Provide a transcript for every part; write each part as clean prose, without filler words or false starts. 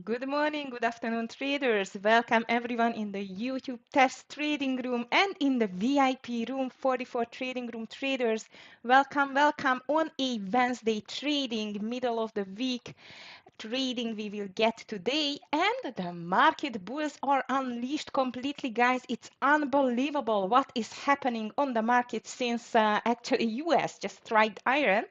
Good morning, good afternoon, traders. Welcome everyone in the YouTube TEFS Trading Room and in the VIP room 44 Trading Room traders. Welcome, welcome on a Wednesday trading, middle of the week trading we will get today. And the market bulls are unleashed completely, guys. It's unbelievable what is happening on the market since actually US just strike iron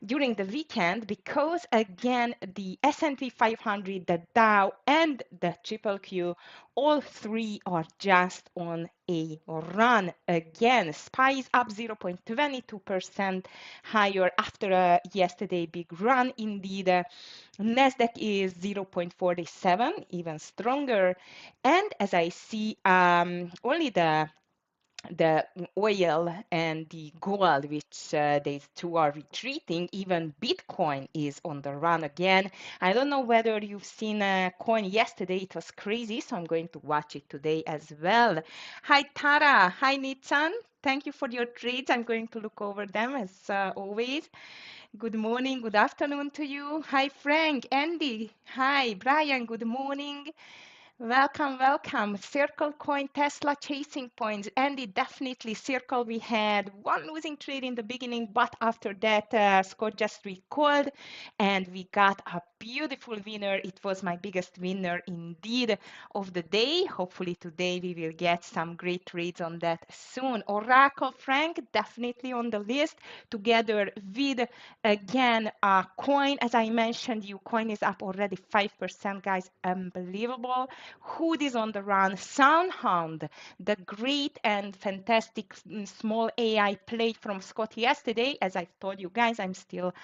during the weekend because again the S&P 500, the Dow and the Triple Q, all three are just on a run again. SPY is up 0.22% higher after a yesterday big run indeed. Nasdaq is 0.47, even stronger. And as I see, only the oil and the gold, which these two are retreating. Even Bitcoin is on the run again. I don't know whether you've seen a coin yesterday. It was crazy, so I'm going to watch it today as well. Hi, Tara. Hi, Nitsan. Thank you for your trades. I'm going to look over them as always. Good morning, good afternoon to you. Hi, Frank, Andy. Hi, Brian. Good morning. Welcome, welcome. Circle coin, Tesla chasing points. Andy, definitely Circle. We had one losing trade in the beginning, but after that, Scott just recalled and we got a beautiful winner. It was my biggest winner indeed of the day. Hopefully today we will get some great trades on that soon. Oracle Frank, definitely on the list together with again coin. As I mentioned, you coin is up already 5%, guys. Unbelievable. Hood is on the run. Soundhound, the great and fantastic small AI play from Scott yesterday. As I've told you guys, I'm still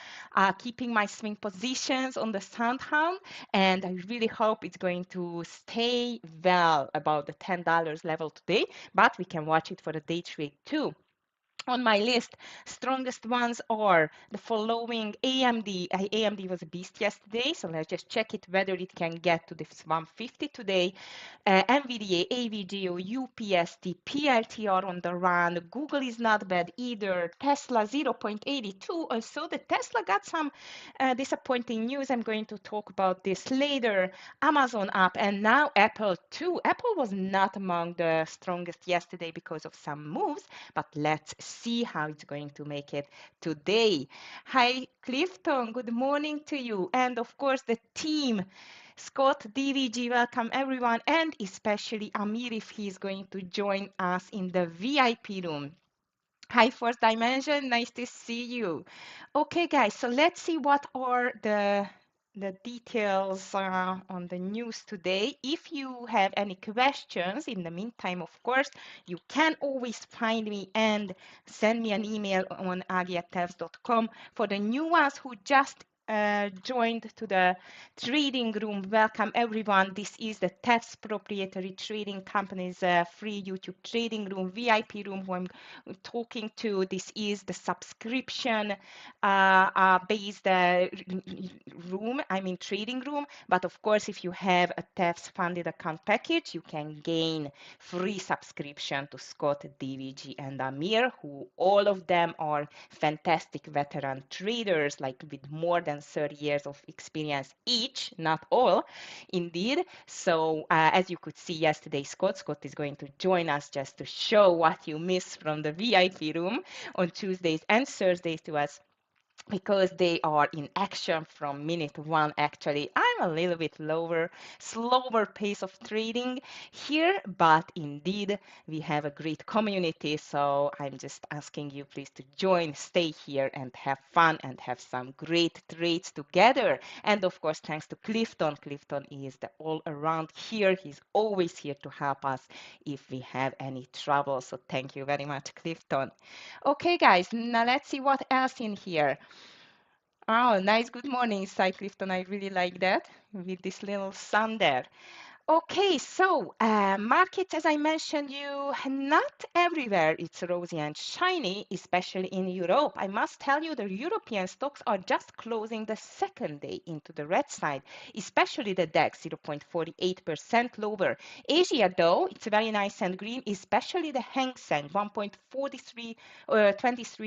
keeping my swing positions on the Soundhound, and I really hope it's going to stay well above the $10 level today, but we can watch it for the day trade too. On my list, strongest ones are the following. AMD. AMD was a beast yesterday, so let's just check it whether it can get to this 150 today. NVDA, AVGO, UPST, PLTR on the run. Google is not bad either. Tesla 0.82. Also, the Tesla got some disappointing news. I'm going to talk about this later. Amazon up, and now Apple too. Apple was not among the strongest yesterday because of some moves, but let's see how it's going to make it today. Hi, Clifton. Good morning to you. And of course, the team. Scott, DVG, welcome everyone, and especially Amir if he's going to join us in the VIP room. Hi, Fourth Dimension. Nice to see you. Okay, guys, so let's see what are the details on the news today. If you have any questions, in the meantime, of course, you can always find me and send me an email on agi@tefs.com. For the new ones who just joined to the trading room, welcome everyone. This is the TEFS Proprietary Trading Company's free YouTube trading room, VIP room, who I'm talking to. This is the subscription based room, I mean trading room. But of course, if you have a TEFS funded account package, you can gain free subscription to Scott, DVG, and Amir, who all of them are fantastic veteran traders, like with more than 30 years of experience each, not all, indeed. So as you could see yesterday, Scott is going to join us just to show what you missed from the VIP room on Tuesdays and Thursdays to us, because they are in action from minute one. Actually, I'm a little bit slower pace of trading here, but indeed we have a great community, so I'm just asking you please to join, stay here and have fun and have some great trades together. And of course, thanks to Clifton. Clifton is the all around here. He's always here to help us if we have any trouble. So thank you very much, Clifton. Okay, guys, now let's see what else in here. Oh, nice. Good morning, Cy Clifton. I really like that with this little sun there. Okay, so markets, as I mentioned you, not everywhere it's rosy and shiny, especially in Europe. I must tell you, the European stocks are just closing the second day into the red side, especially the DAX, 0.48% lower. Asia, though, it's very nice and green, especially the Hang Seng, 23,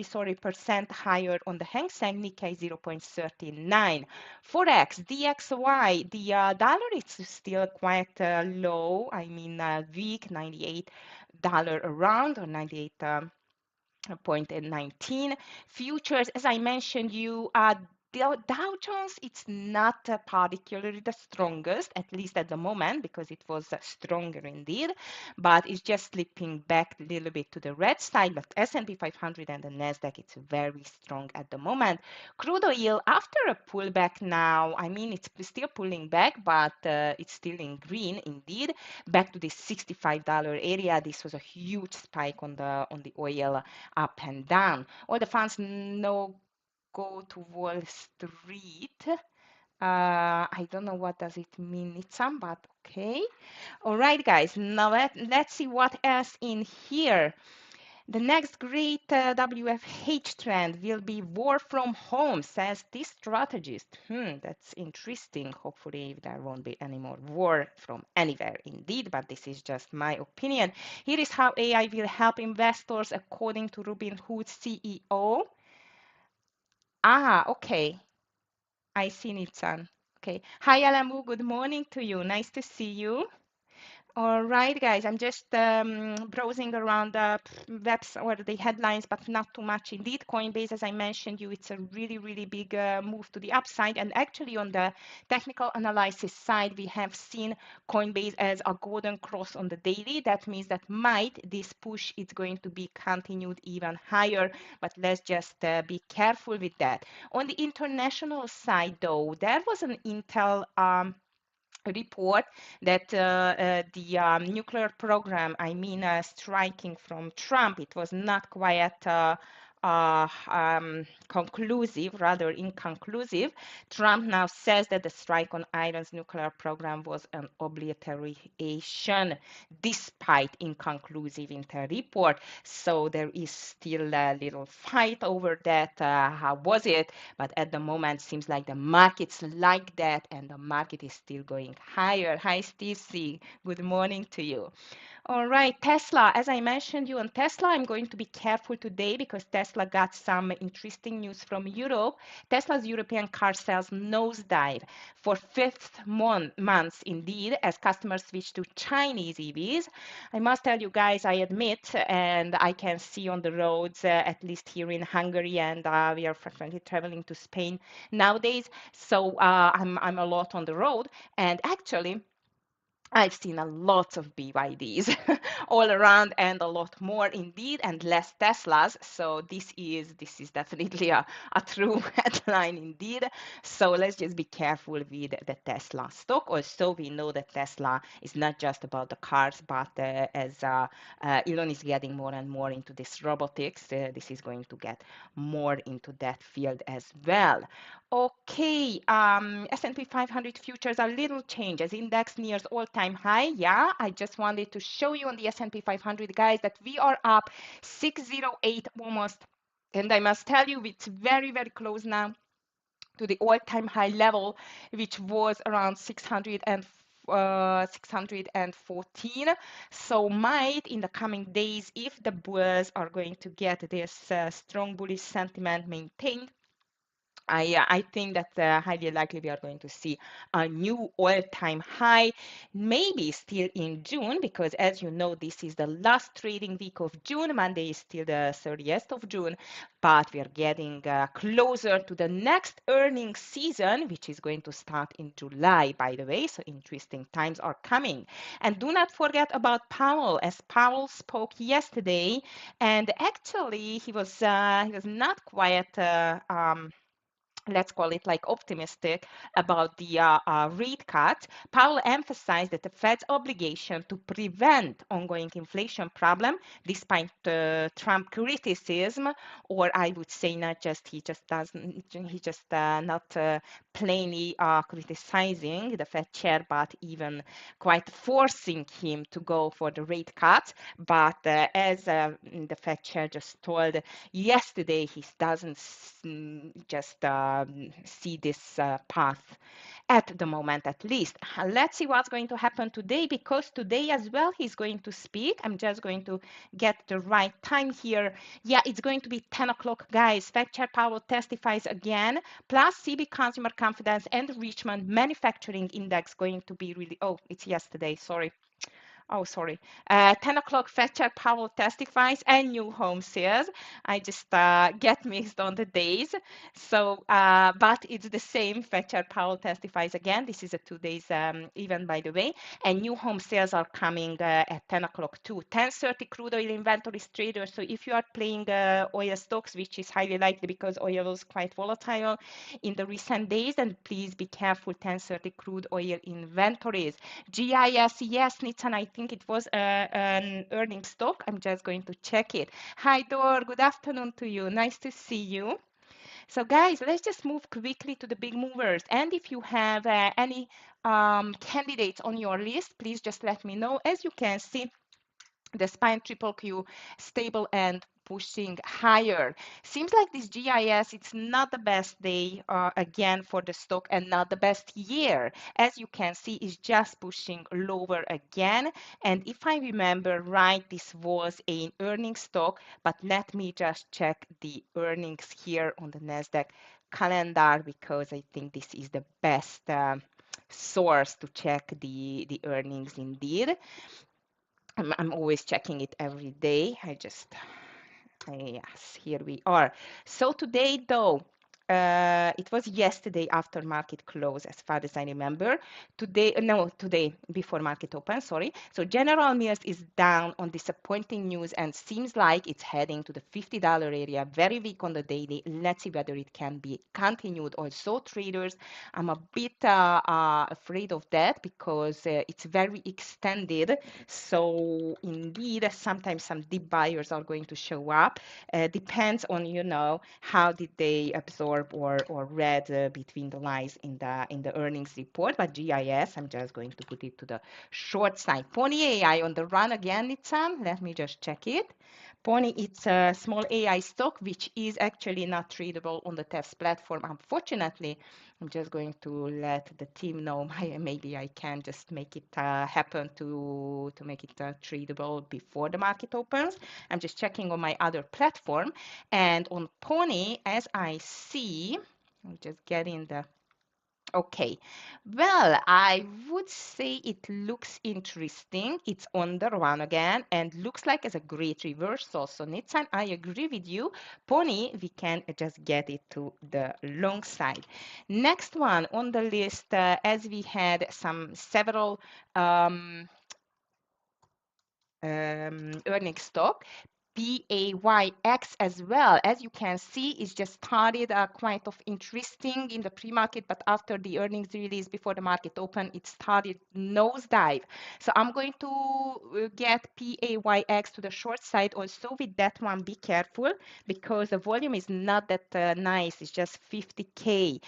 sorry, percent higher on the Hang Seng, Nikkei 0.39. Forex, DXY, the dollar is still quite low. I mean, weak, $98 around or 98. 0.19. Futures, as I mentioned, you Dow Jones, it's not particularly the strongest, at least at the moment, because it was stronger indeed, but it's just slipping back a little bit to the red side. But S&P 500 and the Nasdaq, it's very strong at the moment. Crude oil, after a pullback now, I mean, it's still pulling back, but it's still in green indeed. Back to the $65 area. This was a huge spike on the oil up and down. All the funds now go to Wall Street. I don't know what does it mean, Nitsam, but okay. All right, guys. Now let's see what else in here. The next great WFH trend will be war from home, says this strategist. That's interesting. Hopefully, there won't be any more war from anywhere, indeed, but this is just my opinion. Here is how AI will help investors, according to Robinhood CEO. Okay. I see Nitsan. Okay. Hi, Alamu. Good morning to you. Nice to see you. All right, guys, I'm just browsing around the webs or the headlines, but not too much indeed. Coinbase, as I mentioned you, it's a really, really big move to the upside. And actually on the technical analysis side, we have seen Coinbase as a golden cross on the daily. That means that this push is going to be continued even higher, but let's just be careful with that. On the international side, though, there was an Intel report that the nuclear program, I mean, striking from Trump, it was not quite conclusive, rather inconclusive. Trump now says that the strike on Iran's nuclear program was an obliteration, despite inconclusive in the report. So there is still a little fight over that. How was it? But at the moment, seems like the markets like that, and the market is still going higher. Hi, Steve C. Good morning to you. All right, Tesla. As I mentioned you on Tesla, I'm going to be careful today because Tesla got some interesting news from Europe. Tesla's European car sales nosedive for fifth months indeed as customers switch to Chinese EVs. I must tell you guys, I admit, and I can see on the roads, at least here in Hungary, and we are frequently traveling to Spain nowadays. So I'm a lot on the road, and actually, I've seen a lot of BYDs all around and a lot more indeed and less Teslas. So this is definitely a true headline indeed. So let's just be careful with the Tesla stock. Also, we know that Tesla is not just about the cars, but as Elon is getting more and more into this robotics, this is going to get more into that field as well. Okay, S&P 500 futures are little changes. Index nears all-time high. Yeah, I just wanted to show you on the S&P 500, guys, that we are up 608 almost. And I must tell you, it's very, very close now to the all-time high level, which was around 614. So might in the coming days, if the bulls are going to get this strong bullish sentiment maintained, I think that highly likely we are going to see a new all-time high, maybe still in June, because as you know, this is the last trading week of June. Monday is still the 30th of June, but we are getting closer to the next earnings season, which is going to start in July, by the way. So interesting times are coming. And do not forget about Powell, as Powell spoke yesterday, and actually he was not quite let's call it like optimistic about the rate cut. Powell emphasized that the Fed's obligation to prevent ongoing inflation problem, despite Trump criticism, or I would say not just he just doesn't he just not plainly criticizing the Fed chair, but even quite forcing him to go for the rate cut. But as the Fed chair just told yesterday, he doesn't just see this path at the moment, at least. Let's see what's going to happen today, because today as well he's going to speak. I'm just going to get the right time here. Yeah, it's going to be 10 o'clock, guys. Fed Chair Powell testifies again, plus CB consumer confidence and Richmond manufacturing index going to be really, oh, it's yesterday, sorry. Oh, sorry. 10 o'clock, Fetcher Powell testifies and new home sales. I just get mixed on the days. So, but it's the same. Fetcher Powell testifies again. This is a 2 days event, by the way. And new home sales are coming at 10 o'clock too. 10:30 crude oil inventories traders. So if you are playing oil stocks, which is highly likely because oil was quite volatile in the recent days, and please be careful. 10:30 crude oil inventories. GIS, yes, Nitsan, I think it was an earning stock. I'm just going to check it. Hi, Dor. Good afternoon to you. Nice to see you. So, guys, let's just move quickly to the big movers. And if you have any candidates on your list, please just let me know. As you can see, the spine triple Q stable and pushing higher. Seems like this GIS, it's not the best day again for the stock, and not the best year. As you can see, it's just pushing lower again. And if I remember right, this was an earnings stock, but let me just check the earnings here on the NASDAQ calendar, because I think this is the best source to check the earnings indeed. I'm always checking it every day. Yes, here we are. So today, though, it was yesterday after market close, as far as I remember. Today, no, today before market open, sorry. So General Mills is down on disappointing news and seems like it's heading to the $50 area, very weak on the daily. Let's see whether it can be continued. Also, traders, I'm a bit afraid of that, because it's very extended. So indeed, sometimes some deep buyers are going to show up. Depends on, how did they absorb or read between the lines in the earnings report. But GIS, I'm just going to put it to the short side. Pony AI on the run again, Nitsan. Let me just check it. Pony, it's a small AI stock, which is actually not tradable on the TEFS platform, unfortunately. I'm just going to let the team know. Maybe I can just make it happen to make it tradable before the market opens. I'm just checking on my other platform. And on Pony, as I see, I'm just getting the okay, well, I would say it looks interesting. It's on the run again and looks like it's a great reversal. So Nitsan, I agree with you. Pony, we can just get it to the long side. Next one on the list, as we had several earning stock. PAYX as well, as you can see, is just started quite of interesting in the pre-market, but after the earnings release before the market open, it started nosedive. So I'm going to get PAYX to the short side. Also with that one, be careful, because the volume is not that nice. It's just 50K.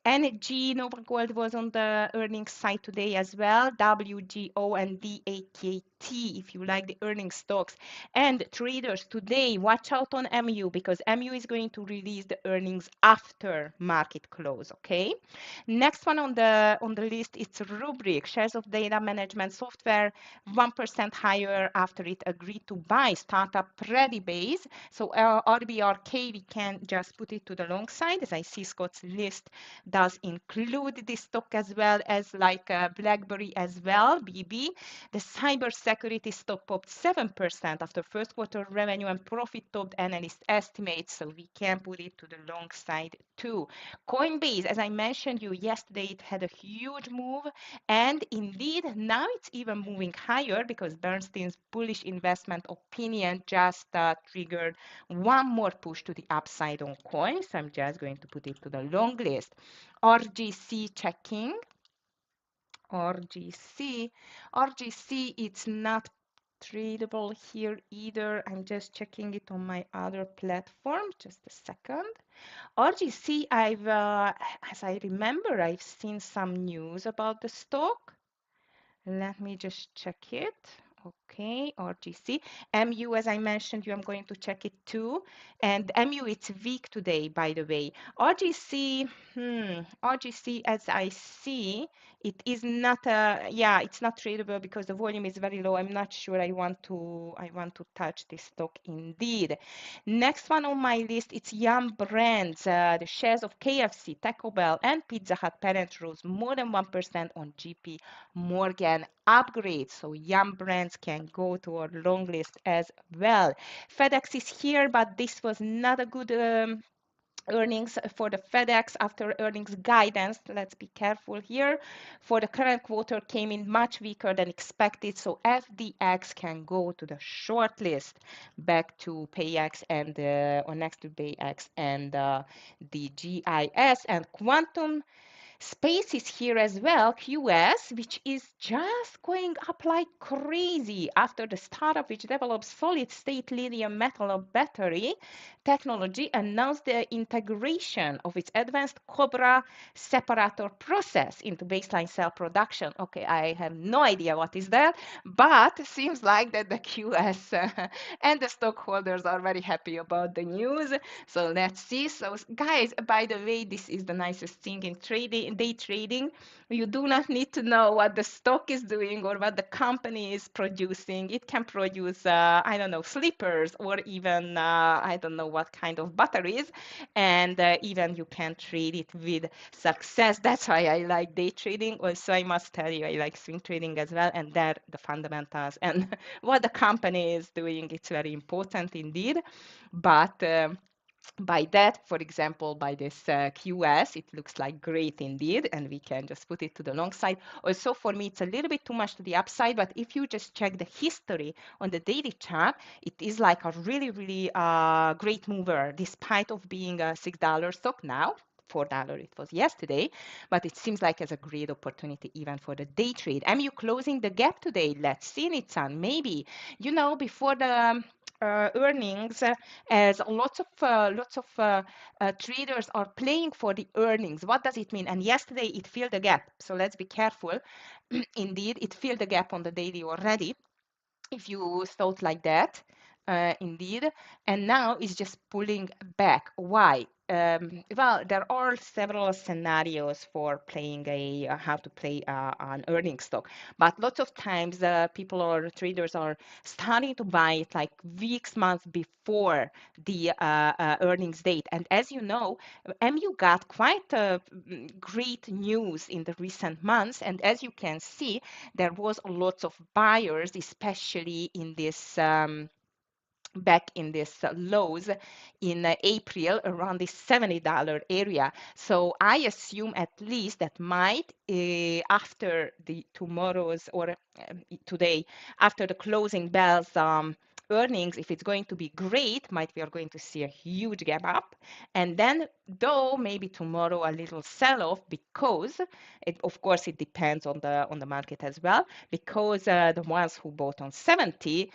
NG Nova Gold was on the earnings side today as well. WGO and DAKT, if you like the earnings stocks. And traders today, watch out on MU, because MU is going to release the earnings after market close. Okay. Next one on the list, it's Rubrik, shares of data management software, 1% higher after it agreed to buy startup Predibase. So RBRK, we can just put it to the long side. As I see, Scott's list does include this stock as well as like BlackBerry as well, BB. The cyber security stock popped 7% after first quarter revenue and profit topped analyst estimates, so we can put it to the long side too. Coinbase, as I mentioned you yesterday, it had a huge move, and indeed now it's even moving higher because Bernstein's bullish investment opinion just triggered one more push to the upside on coin. So I'm just going to put it to the long list. RGC checking. RGC. RGC, it's not tradable here either. I'm just checking it on my other platform. Just a second. RGC, as I remember, I've seen some news about the stock. Let me just check it. Okay, RGC. MU, as I mentioned you, I'm going to check it too. And MU, it's weak today, by the way. RGC, RGC, as I see, it is not yeah, it's not tradable because the volume is very low. I'm not sure I want to touch this stock indeed. Next one on my list, it's Yum Brands. The shares of KFC, Taco Bell, and Pizza Hut parent rose more than 1% on GP Morgan upgrade. So Yum Brands can go to our long list as well. FedEx is here, but this was not a good earnings for the FedEx after earnings guidance. Let's be careful here. For the current quarter came in much weaker than expected. So FDX can go to the short list back to PayX and or next to PayX and the GIS and Quantum Space is here as well, QS, which is just going up like crazy after the startup which develops solid state lithium metal battery technology announced the integration of its advanced Cobra separator process into baseline cell production. Okay, I have no idea what is that, but it seems like that the QS and the stockholders are very happy about the news. So let's see. So guys, by the way, this is the nicest thing in trading, day trading. You do not need to know what the stock is doing or what the company is producing. It can produce, I don't know, slippers or even, I don't know what kind of batteries. And even you can trade it with success. That's why I like day trading. Also, I must tell you, I like swing trading as well. And there, the fundamentals and what the company is doing, it's very important indeed. But by that, for example, by this QS, it looks like great indeed, and we can just put it to the long side. Also, for me, it's a little bit too much to the upside, but if you just check the history on the daily chart, it is like a really, really great mover, despite of being a $6 stock now. $4 it was yesterday, but it seems like as a great opportunity even for the day trade. Am you closing the gap today? Let's see, Nitsan. Maybe, you know, before the earnings, as lots of traders are playing for the earnings. What does it mean? And yesterday it filled the gap. So let's be careful. Indeed, it filled the gap on the daily already. If you thought like that, indeed, and now it's just pulling back. Why? Well, there are several scenarios for playing how to play an earning stock, but lots of times people or traders are starting to buy it like weeks, months before the earnings date. And as you know, MU got quite great news in the recent months, and as you can see, there was lots of buyers, especially in this back in this lows in April around the $70 area. So I assume at least that might after the tomorrow's or today after the closing bells earnings, if it's going to be great, might we are going to see a huge gap up, and then though maybe tomorrow a little sell-off because it, of course it depends on the market as well, because the ones who bought on 70,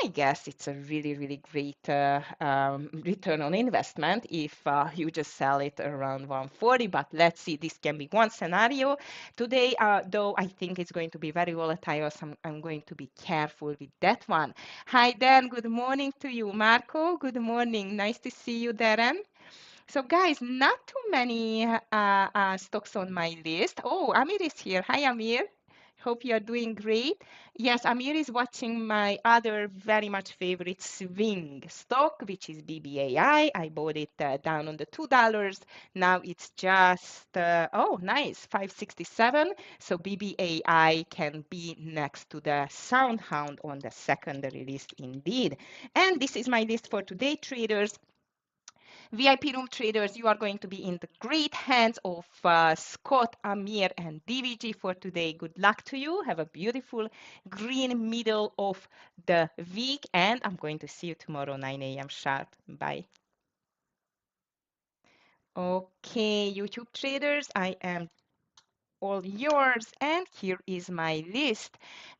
I guess it's a really, really great return on investment if you just sell it around 140. But let's see, this can be one scenario. Today, though, I think it's going to be very volatile, so I'm going to be careful with that one. Hi, Dan. Good morning to you. Marco, good morning. Nice to see you, Darren. So, guys, not too many stocks on my list. Oh, Amir is here. Hi, Amir. Hope you are doing great. Yes, Amir is watching my other very much favorite swing stock, which is BBAI. I bought it down on the $2. Now it's just, oh, nice, 567. So BBAI can be next to the Soundhound on the secondary list indeed. And this is my list for today, traders. VIP room traders, you are going to be in the great hands of Scott, Amir, and DVG for today. Good luck to you. Have a beautiful green middle of the week, and I'm going to see you tomorrow, 9 a.m. sharp. Bye. Okay, YouTube traders, I am all yours, and here is my list.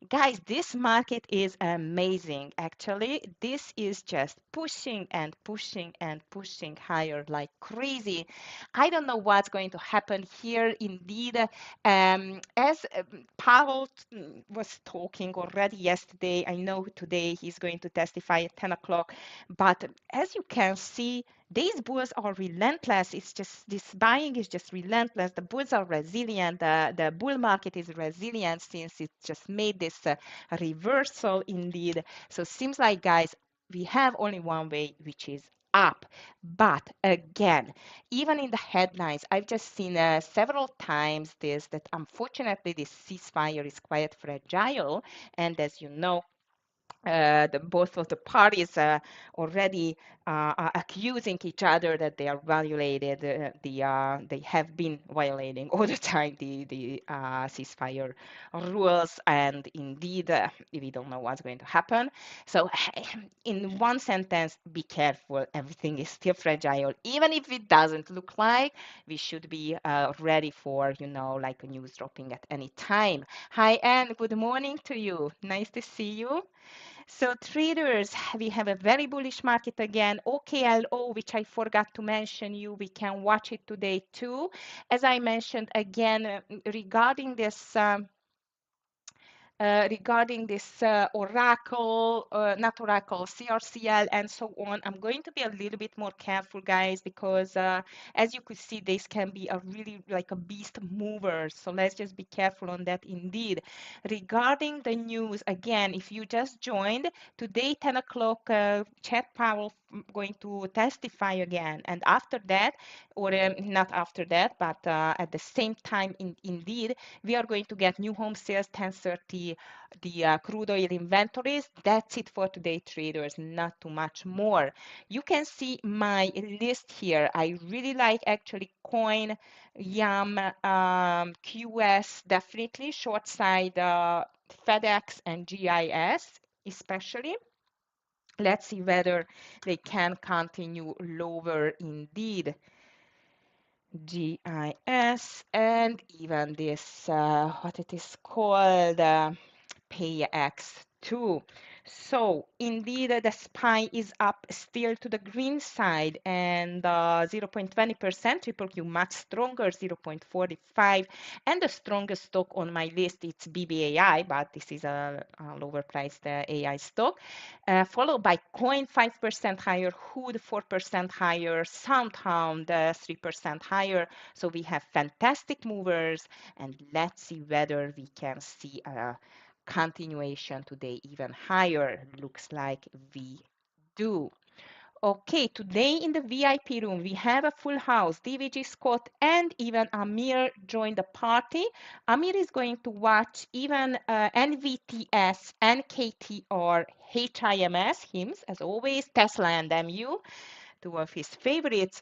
Guys, this market is amazing. Actually, this is just pushing and pushing and pushing higher like crazy. I don't know what's going to happen here. Indeed, as Powell was talking already yesterday, I know today he's going to testify at 10 o'clock, but as you can see, these bulls are relentless. It's just this buying is just relentless. The bulls are resilient. The bull market is resilient since it just made this reversal indeed. So it seems like, guys, we have only one way, which is up. But again, even in the headlines, I've just seen several times this that unfortunately this ceasefire is quite fragile. And as you know, both of the parties already are accusing each other that they are violated. They have been violating all the time the ceasefire rules, and indeed we don't know what's going to happen. So, in one sentence, be careful. Everything is still fragile, even if it doesn't look like. We should be ready for like a news dropping at any time. Hi, Anne. Good morning to you. Nice to see you. So traders, we have a very bullish market again. OKLO, which I forgot to mention you, we can watch it today too. As I mentioned again, regarding this Oracle, not Oracle, CRCL, and so on. I'm going to be a little bit more careful, guys, because as you could see, this can be a really like a beast mover. So let's just be careful on that indeed. Regarding the news, again, if you just joined, today, 10 o'clock, Chad Powell going to testify again. And after that, or not after that, but at the same time, indeed, we are going to get new home sales 10:30, the crude oil inventories. That's it for today, traders, not too much more. You can see my list here. I really like actually coin, YAM, QS, definitely short side FedEx and GIS especially. Let's see whether they can continue lower indeed. GIS and even this, what it is called, PayX2. So indeed, the SPY is up still to the green side, and 0.20%, triple Q much stronger, 0.45. And the strongest stock on my list, it's BBAI, but this is a lower priced AI stock, followed by Coin 5% higher, Hood 4% higher, Soundhound 3% higher. So we have fantastic movers, and let's see whether we can see a continuation today even higher. Looks like we do. Okay, today in the VIP room, we have a full house. DVG, Scott, and even Amir joined the party. Amir is going to watch even NVTS, NKTR, HIMS, HIMS, as always, Tesla and MU, two of his favorites.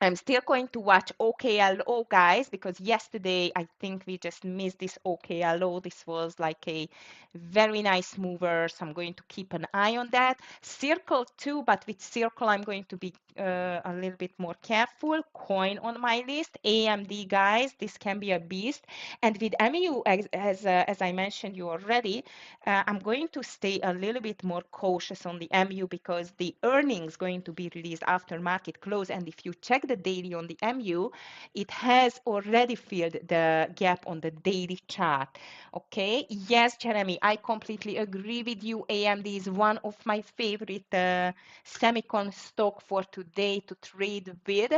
I'm still going to watch OKLO, guys, because yesterday I think we just missed this OKLO. This was like a very nice mover, so I'm going to keep an eye on that. Circle too, but with Circle I'm going to be a little bit more careful. Coin on my list. AMD, guys, this can be a beast. And with MU, as I mentioned you already, I'm going to stay a little bit more cautious on the MU because the earnings going to be released after market close. And if you check the daily on the MU, it has already filled the gap on the daily chart. Okay, yes, Jeremy, I completely agree with you. AMD is one of my favorite semicon stock for today to trade with,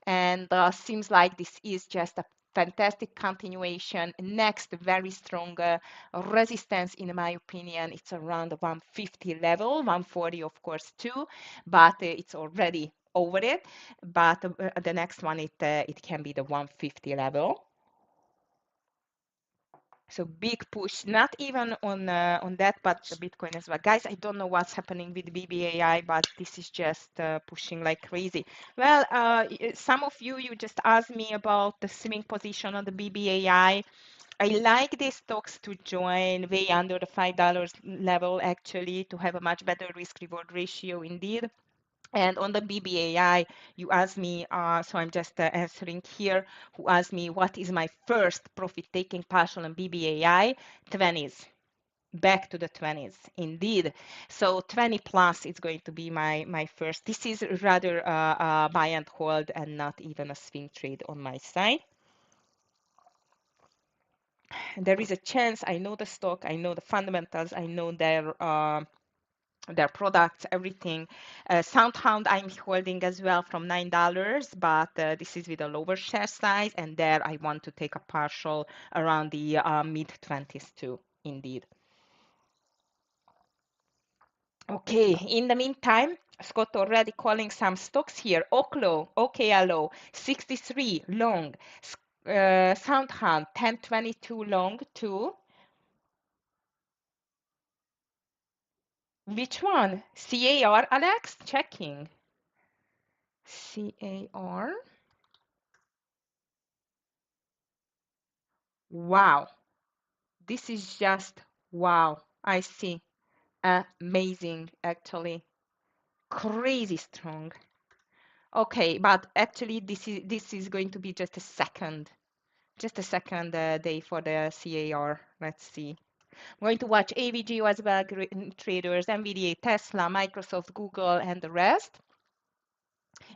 and seems like this is just a fantastic continuation. Next, very strong resistance, in my opinion, it's around the 150 level, 140 of course too, but it's already over it. But the next one, it can be the 150 level. So big push, not even on that, but the Bitcoin as well. Guys, I don't know what's happening with BBAI, but this is just pushing like crazy. Well, some of you just asked me about the swing position on the BBAI. I like these stocks to join way under the $5 level, actually, to have a much better risk-reward ratio indeed. And on the BBAI, you asked me, so I'm just answering here, who asked me what is my first profit-taking partial on BBAI? 20s, back to the 20s, indeed. So 20 plus is going to be my first. This is rather a buy and hold and not even a swing trade on my side. There is a chance, I know the stock, I know the fundamentals, I know their products, everything. Soundhound I'm holding as well from $9, but this is with a lower share size, and there I want to take a partial around the mid 20s too, indeed. Okay, in the meantime, Scott already calling some stocks here. Oklo, OKLO, 63 long, Soundhound, 1022 long too. Which one? CAR, Alex? Checking. CAR. Wow. This is just wow. I see. Amazing, actually. Crazy strong. Okay, but actually this is going to be just a second day for the CAR. Let's see. I'm going to watch AVGO as well, traders, NVIDIA, Tesla, Microsoft, Google, and the rest.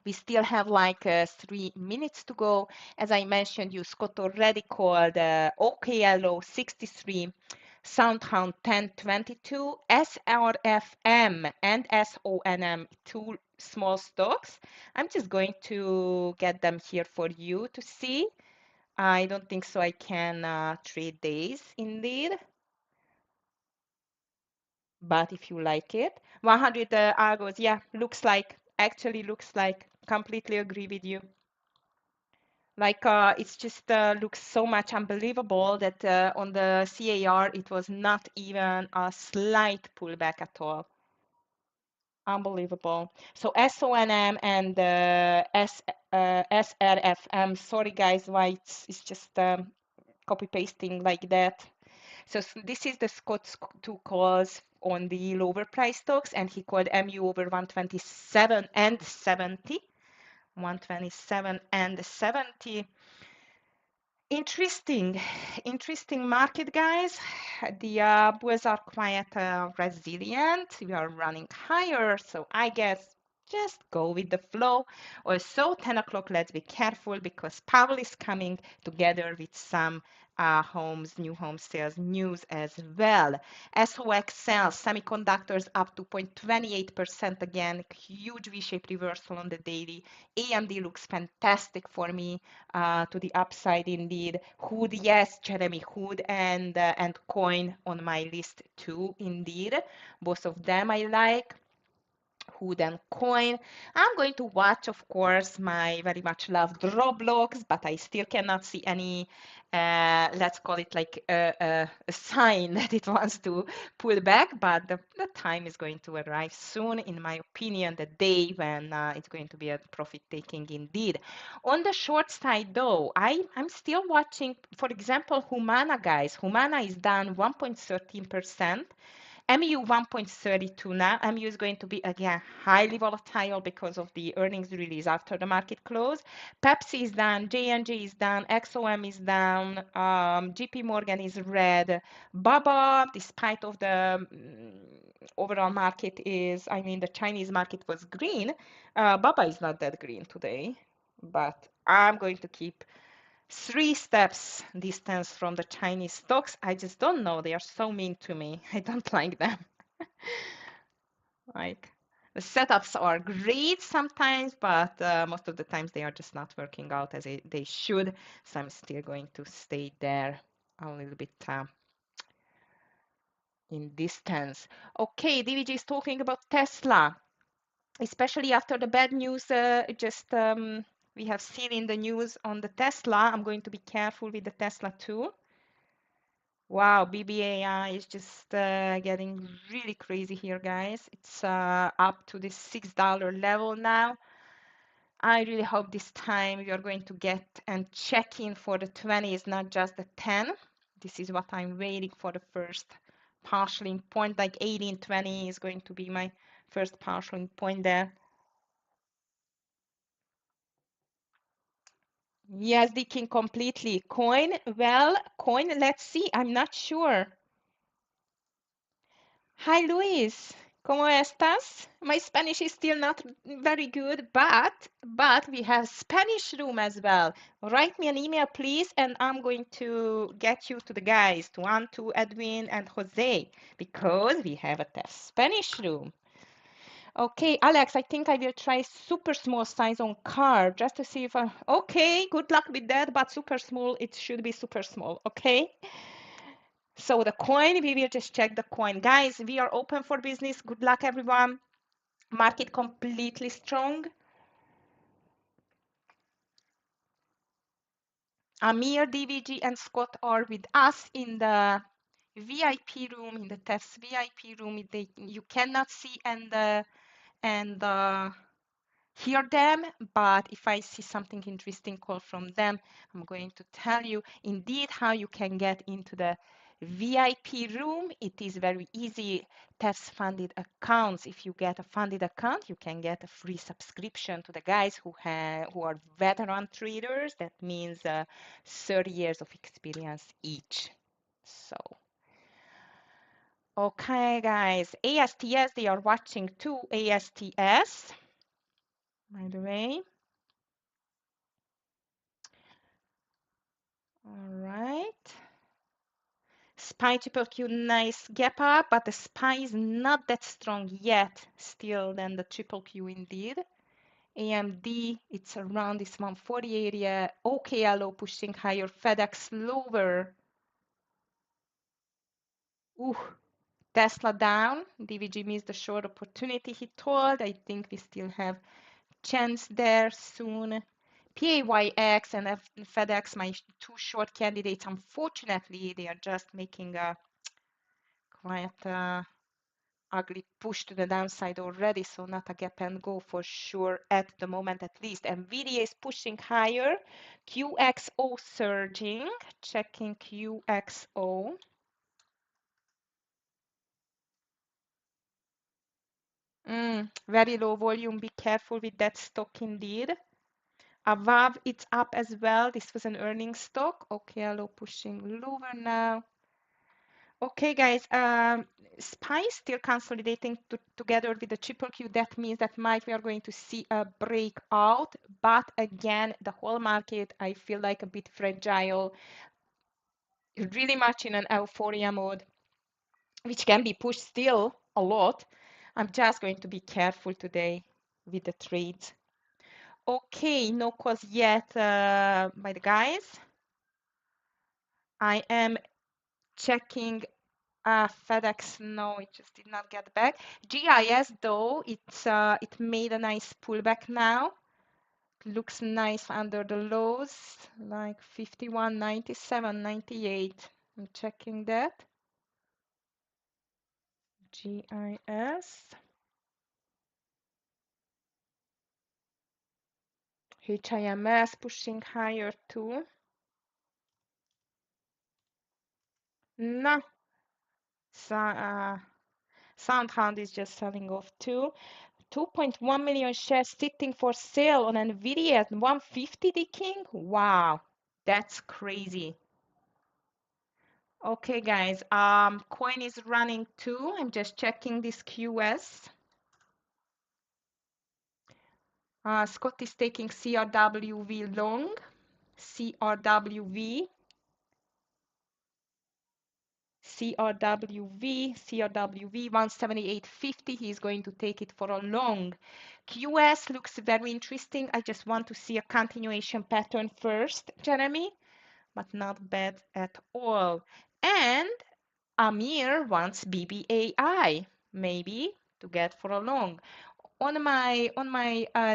We still have like 3 minutes to go. As I mentioned, you Scott already called OKLO 63, Soundhound 1022, SRFM and SONM, two small stocks. I'm just going to get them here for you to see. I don't think so I can trade days indeed, but if you like it. 100 Argos, yeah, actually looks like, completely agree with you. Like it's just looks so much unbelievable that on the CAR it was not even a slight pullback at all. Unbelievable. So SONM and SRFM. Sorry guys, why it's just copy pasting like that. So this is the Scott's two calls on the lower price stocks, and he called MU over 127 and 70. 127 and 70. Interesting market, guys. The bulls are quite resilient. We are running higher, so I guess just go with the flow. Also, 10 o'clock, let's be careful because Powell is coming together with some new home sales news as well. SOXL, semiconductors up 2.28% again, huge V-shaped reversal on the daily. AMD looks fantastic for me to the upside indeed. Hood, yes, Jeremy Hood and Coin on my list too, indeed. Both of them I like. Hood and Coin. I'm going to watch, of course, my very much loved Roblox, but I still cannot see any, let's call it like a sign that it wants to pull back, but the time is going to arrive soon, in my opinion, the day when it's going to be a profit taking indeed. On the short side, though, I'm still watching, for example, Humana, guys. Humana is down 1.13%. MU 1.32 now. MU is going to be again highly volatile because of the earnings release after the market close. Pepsi is down, J&J is down, XOM is down, JP Morgan is red. Baba, despite of the overall market is, I mean, the Chinese market was green. Baba is not that green today, but I'm going to keep 3 steps distance from the Chinese stocks. I just don't know. They are so mean to me. I don't like them. Like, The setups are great sometimes, but most of the times they are just not working out as they should. So I'm still going to stay there a little bit in distance. Okay, DVG is talking about Tesla, especially after the bad news we have seen in the news on the Tesla. I'm going to be careful with the Tesla too. Wow, BBAI is just getting really crazy here, guys. It's up to this $6 level now. I really hope this time we are going to get and check in for the 20s, not just the 10. This is what I'm waiting for, the first partial point, like 18, 20 is going to be my first partial point there. Yes, the king completely. Coin, well, coin, let's see. I'm not sure. Hi, Luis. ¿Cómo estás? My Spanish is still not very good, but we have Spanish room as well. Write me an email, please, and I'm going to get you to the guys, to Antu, Edwin, and Jose, because we have a test Spanish room. Okay, Alex, I think I will try super small size on card just to see if I... Okay, good luck with that, but super small, it should be super small, okay? So the coin, we will just check the coin. Guys, we are open for business. Good luck, everyone. Market completely strong. Amir, DVG, and Scott are with us in the VIP room, in the TEFS VIP room. You cannot see and hear them, but if I see something interesting call from them, I'm going to tell you indeed how you can get into the VIP room. It is very easy. TEFS funded accounts. If you get a funded account, you can get a free subscription to the guys who are veteran traders. That means 30 years of experience each. So, okay, guys. ASTS, they are watching too. ASTS, by the way. All right. SPY triple Q, nice gap up, but the SPY is not that strong yet still than the triple Q indeed. AMD, it's around this 140 area. OKLO pushing higher, FedEx lower. Ooh, Tesla down. DVG missed the short opportunity he told. I think we still have chance there soon. PAYX and FedEx, my two short candidates, unfortunately, they are just making a quite ugly push to the downside already, so not a gap and go for sure at the moment at least. NVIDIA is pushing higher. QXO surging. Checking QXO. Very low volume. Be careful with that stock indeed. Above, it's up as well. This was an earning stock. Okay, low pushing lower now. Okay, guys, SPY is still consolidating together with the triple Q. That means that might we are going to see a breakout. But again, the whole market, I feel like a bit fragile, really much in an euphoria mode, which can be pushed still a lot. I'm just going to be careful today with the trades. Okay, no calls yet by the guys. I am checking FedEx, no, it just did not get back. GIS though, it made a nice pullback now. Looks nice under the lows, like 51.97, 98. I'm checking that. GIS. HIMS pushing higher too. No. Soundhound is just selling off too. 2.1 million shares sitting for sale on NVIDIA at 150, the king? Wow, that's crazy. Okay, guys, coin is running too. I'm just checking this QS. Scott is taking CRWV long. CRWV. CRWV 178.50. He's going to take it for a long. QS looks very interesting. I just want to see a continuation pattern first, Jeremy, but not bad at all. And Amir wants BBAI, maybe to get for a long. On my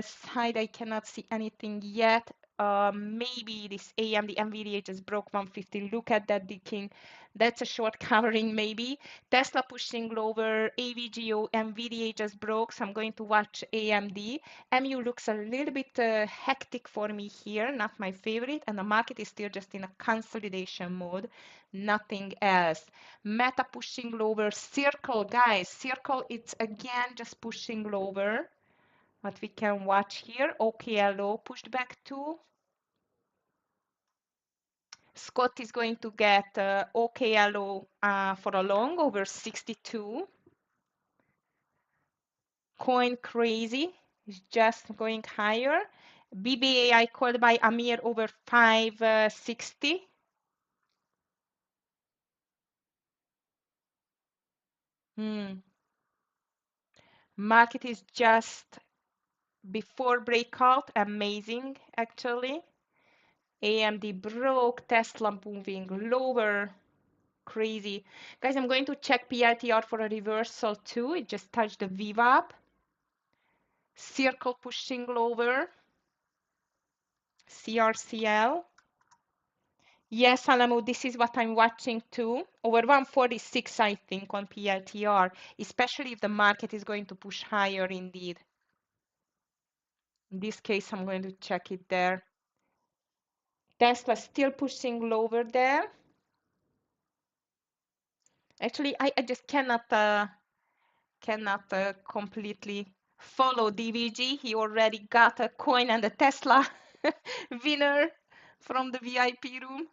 side, I cannot see anything yet. Maybe this AMD NVIDIA just broke 150. Look at that decking. That's a short covering maybe. Tesla pushing lower. AVGO NVIDIA just broke, so I'm going to watch AMD. MU looks a little bit hectic for me here, not my favorite, and the market is still just in a consolidation mode, nothing else. Meta pushing lower. Circle, guys, Circle, it's again just pushing lower. What we can watch here, OKLO pushed back too. Scott is going to get OKLO for a long over 62. Coin crazy is just going higher. BBAI called by Amir over 560. Market is just before breakout, amazing actually. AMD broke, Tesla moving lower, crazy. Guys, I'm going to check PLTR for a reversal too. It just touched the VWAP. Circle pushing lower. CRCL. Yes, Alamo, this is what I'm watching too. Over 146, I think, on PLTR, especially if the market is going to push higher indeed. In this case, I'm going to check it there. Tesla still pushing lower there. Actually, I just cannot completely follow DVG. He already got a coin and a Tesla winner from the VIP room.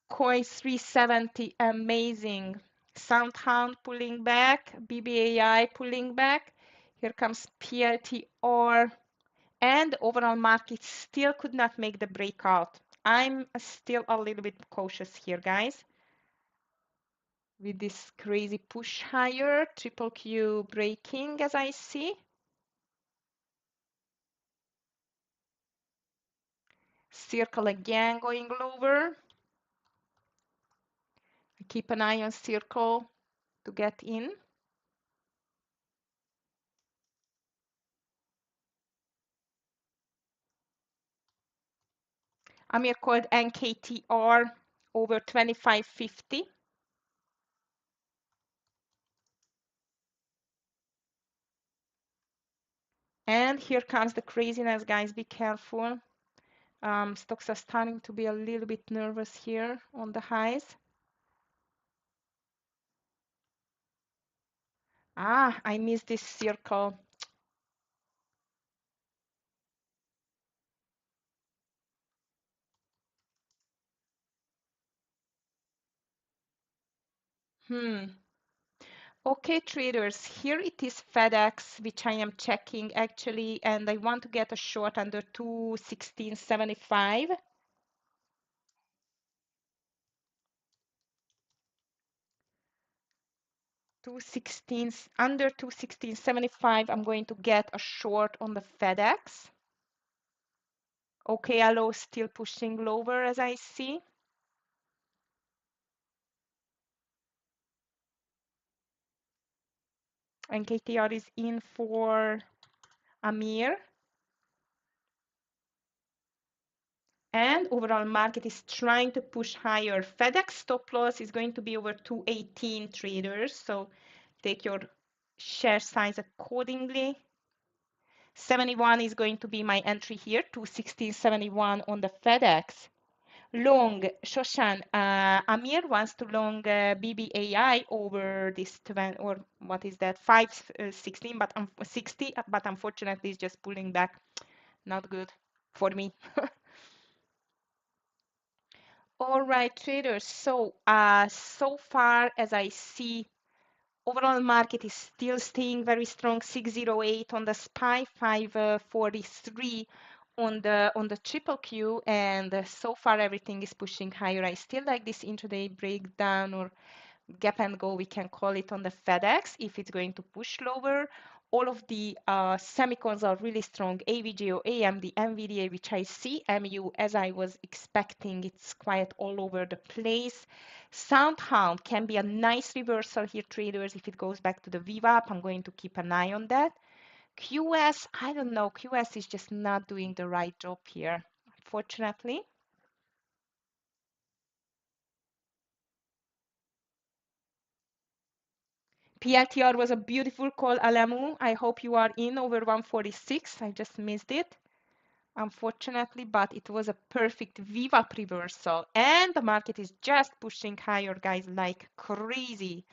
Coin 370, amazing. Soundhound pulling back, BBAI pulling back. Here comes PLTR, and overall market still could not make the breakout. I'm still a little bit cautious here, guys. With this crazy push higher, triple Q breaking as I see. Circle again going lower. Keep an eye on Circle to get in. Amir called NKTR over 25.50. And here comes the craziness, guys. Be careful. Stocks are starting to be a little bit nervous here on the highs. I missed this Circle. Okay, traders, here it is FedEx, which I am checking actually, and I want to get a short under 216.75. Under 216.75, I'm going to get a short on the FedEx. Okay, Allo still pushing lower as I see. And KTR is in for Amir. And overall market is trying to push higher. FedEx stop loss is going to be over 218 traders. So take your share size accordingly. 71 is going to be my entry here, 216.71 on the FedEx. Long, Shoshan, Amir wants to long BBAI over this 20, or what is that, 516, but 60, but unfortunately it's just pulling back. Not good for me. All right, traders. So, so far as I see, overall market is still staying very strong. 608 on the SPY, 543 on the triple Q, and so far everything is pushing higher. I still like this intraday breakdown or gap and go, we can call it, on the FedEx if it's going to push lower. All of the semicons are really strong. AVGO, AMD, NVDA, which I see. MU, as I was expecting, it's quite all over the place. Soundhound can be a nice reversal here, traders. If it goes back to the VWAP, I'm going to keep an eye on that. QS, I don't know. QS is just not doing the right job here, unfortunately. PLTR was a beautiful call, Alamu. I hope you are in over 146. I just missed it, unfortunately, but it was a perfect VWAP reversal. And the market is just pushing higher, guys, like crazy.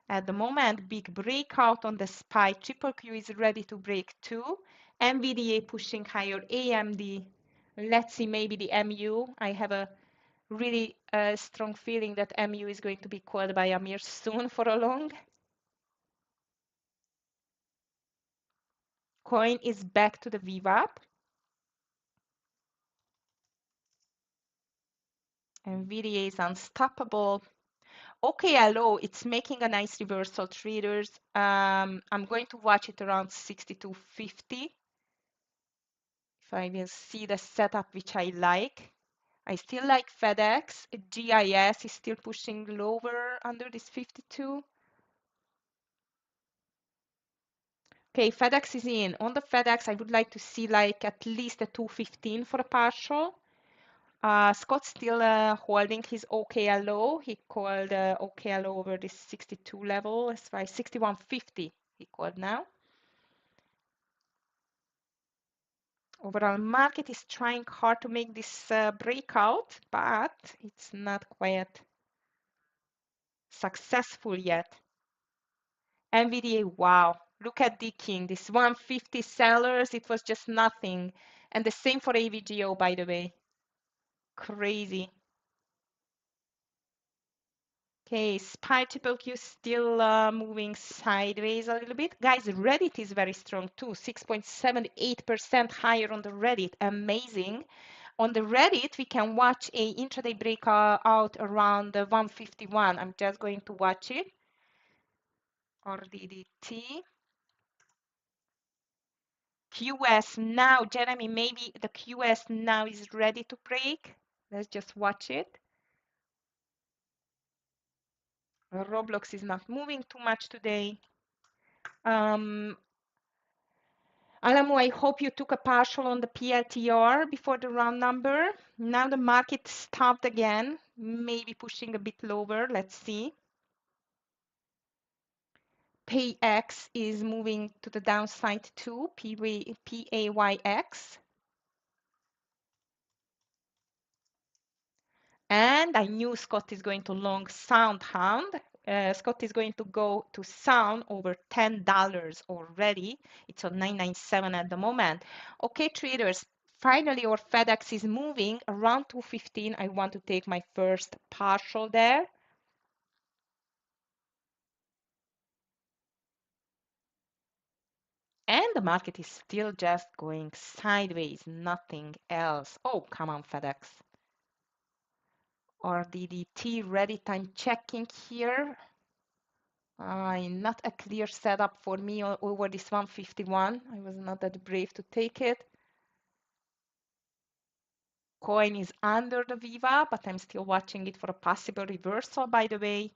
At the moment, big breakout on the SPY. Triple Q is ready to break too. NVDA pushing higher. AMD. Let's see, maybe the MU. I have a really strong feeling that MU is going to be called by Amir soon for a long. Coin is back to the VWAP. NVIDIA is unstoppable. Okay, hello, it's making a nice reversal, traders. I'm going to watch it around 62.50. If I will see the setup which I like. I still like FedEx. GIS is still pushing lower under this 52. Okay, FedEx is in. On the FedEx, I would like to see like at least a 215 for a partial. Scott's still holding his OKLO. He called OKLO over this 62 level. That's why 61.50 he called now. Overall market is trying hard to make this breakout, but it's not quite successful yet. NVDA, wow. Look at the king. This 150 sellers, it was just nothing. And the same for AVGO, by the way. Crazy. Okay, SPY triple Q still moving sideways a little bit. Guys, Reddit is very strong too, 6.78% higher on the Reddit. Amazing. On the Reddit, we can watch a intraday breakout around the 151. I'm just going to watch it. RDDT. QS now, Jeremy, maybe the QS now is ready to break. Let's just watch it. Roblox is not moving too much today. Alamu, I hope you took a partial on the PLTR before the round number. Now the market stopped again, maybe pushing a bit lower. Let's see. PayX is moving to the downside too, PAYX. And I knew Scott is going to long Soundhound. Scott is going to go to Sound over $10 already. It's on 997 at the moment. Okay, traders, finally our FedEx is moving around 215. I want to take my first partial there. And the market is still just going sideways, nothing else. Oh, come on, FedEx. RDDT ready, time checking here. Not a clear setup for me over this 151. I was not that brave to take it. Coin is under the Viva, but I'm still watching it for a possible reversal, by the way.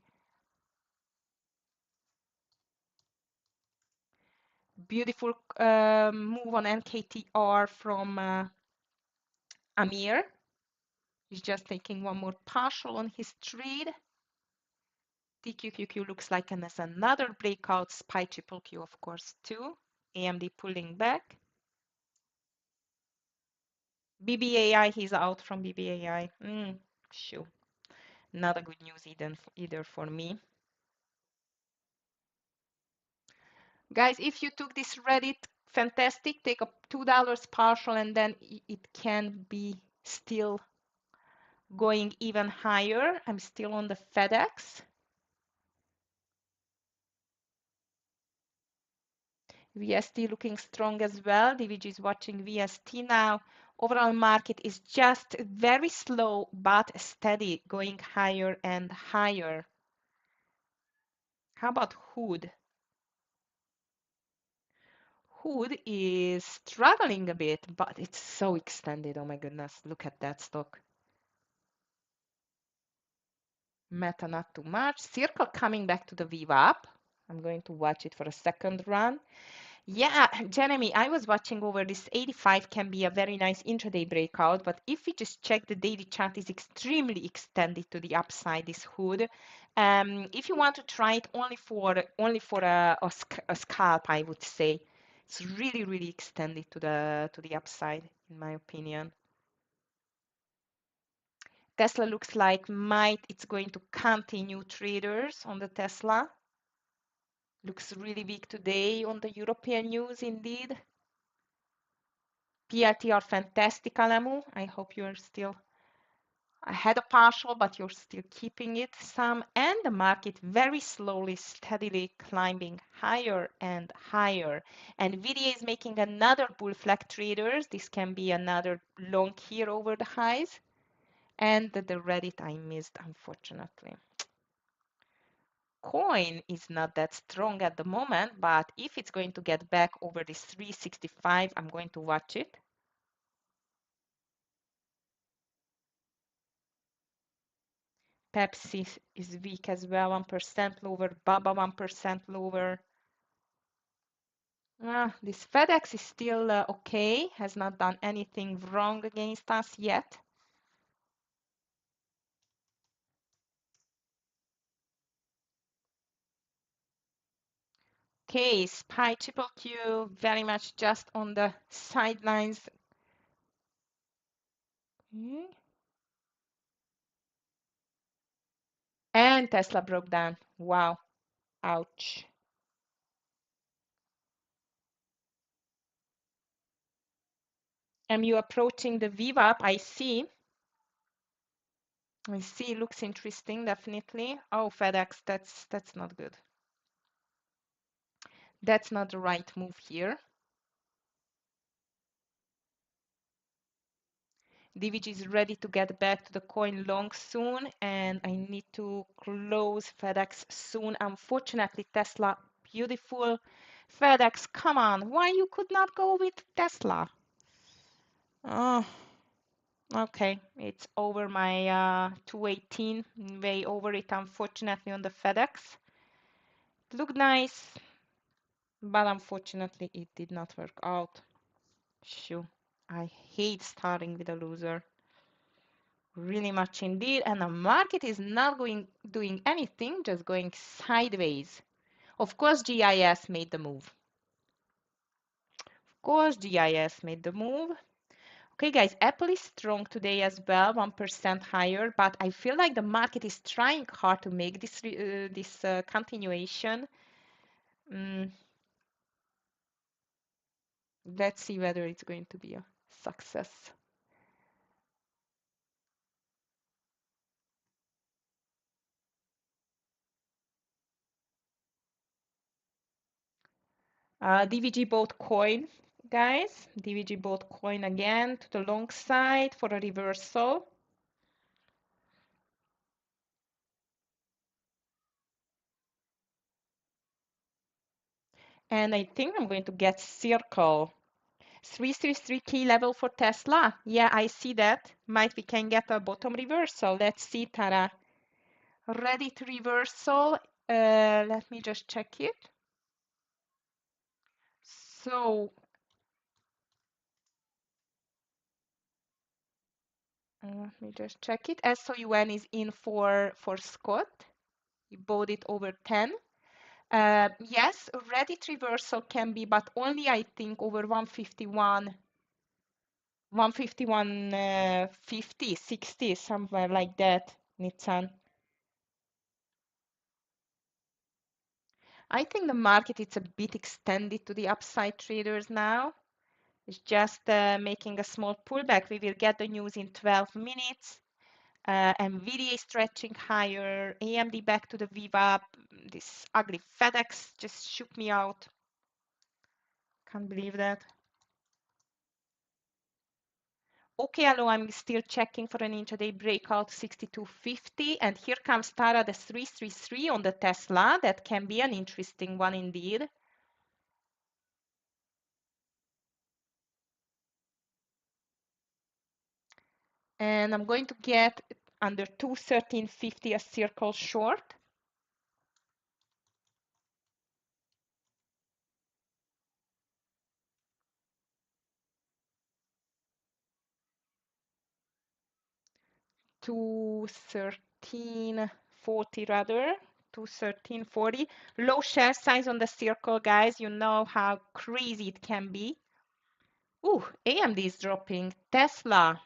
Beautiful move on NKTR from Amir. He's just taking one more partial on his trade. TQQQ looks like as another breakout. SPY triple Q, of course, too. AMD pulling back. BBAI, he's out from BBAI. Sure. Not a good news either for me. Guys, if you took this Reddit, fantastic. Take a $2 partial and then it can be still going even higher. I'm still on the FedEx. VST looking strong as well. DVG is watching VST now. Overall market is just very slow but steady, going higher and higher. How about Hood? Hood is struggling a bit, but it's so extended. Oh my goodness, look at that stock. Meta not too much. Circle coming back to the VWAP. I'm going to watch it for a second run. Yeah, Jeremy, I was watching over this 85 can be a very nice intraday breakout, but if we just check the daily chart is extremely extended to the upside, this hood. If you want to try it only for a scalp, I would say. It's really, really extended to the upside, in my opinion. Tesla looks like it's going to continue traders on the Tesla. Looks really weak today on the European news indeed. PLT are fantastic, Alamu. I hope you're still ahead of partial, but you're still keeping it some. And the market very slowly, steadily climbing higher and higher. And NVIDIA is making another bull flag traders. This can be another long here over the highs. And the Reddit I missed, unfortunately. Coin is not that strong at the moment, but if it's going to get back over this 365, I'm going to watch it. Pepsi is weak as well, 1% lower. Baba 1% lower. This FedEx is still okay, has not done anything wrong against us yet. Okay, SPY triple Q very much just on the sidelines. And Tesla broke down. Wow, ouch. Am you approaching the VWAP? I see. Looks interesting, definitely. Oh, FedEx, that's not good. That's not the right move here. DVG is ready to get back to the coin long soon, and I need to close FedEx soon. Unfortunately, Tesla, beautiful. FedEx, come on, why you could not go with Tesla? Oh, okay, it's over my 218, way over it, unfortunately, on the FedEx. It looked nice, but unfortunately, it did not work out. Shoo, I hate starting with a loser. Really much indeed, and the market is not doing anything, just going sideways. Of course, GIS made the move. Of course, GIS made the move. Okay, guys, Apple is strong today as well, 1% higher, but I feel like the market is trying hard to make this continuation. Let's see whether it's going to be a success. DVG bought coin, guys. DVG bought coin again to the long side for a reversal. And I think I'm going to get circle. 333 key level for Tesla. Yeah, I see that. Might we can get a bottom reversal. Let's see, Tara. Ready to reversal. Let me just check it. So, let me just check it. SOUN is in for Scott. He bought it over 10. Yes, Reddit reversal can be, but only I think over 151, 50, 60, somewhere like that, Nitsan. I think the market is a bit extended to the upside traders now. It's just making a small pullback. We will get the news in 12 minutes. NVIDIA stretching higher, AMD back to the VWAP. This ugly FedEx just shook me out. Can't believe that. Okay, hello, I'm still checking for an intraday breakout 62.50, and here comes Tara, the 333 on the Tesla. That can be an interesting one indeed. And I'm going to get under 213.50 a circle short. $213.40 rather, 213.40. Low share size on the circle, guys. You know how crazy it can be. Ooh, AMD is dropping. Tesla.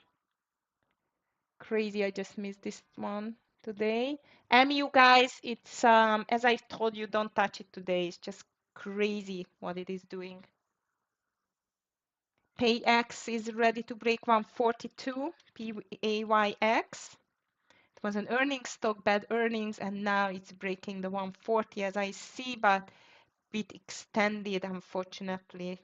Crazy, I just missed this one today. MU, guys, it's as I told you, don't touch it today. It's just crazy what it is doing. PayX is ready to break 142. PAYX. It was an earnings stock, bad earnings, and now it's breaking the 140 as I see, but bit extended, unfortunately.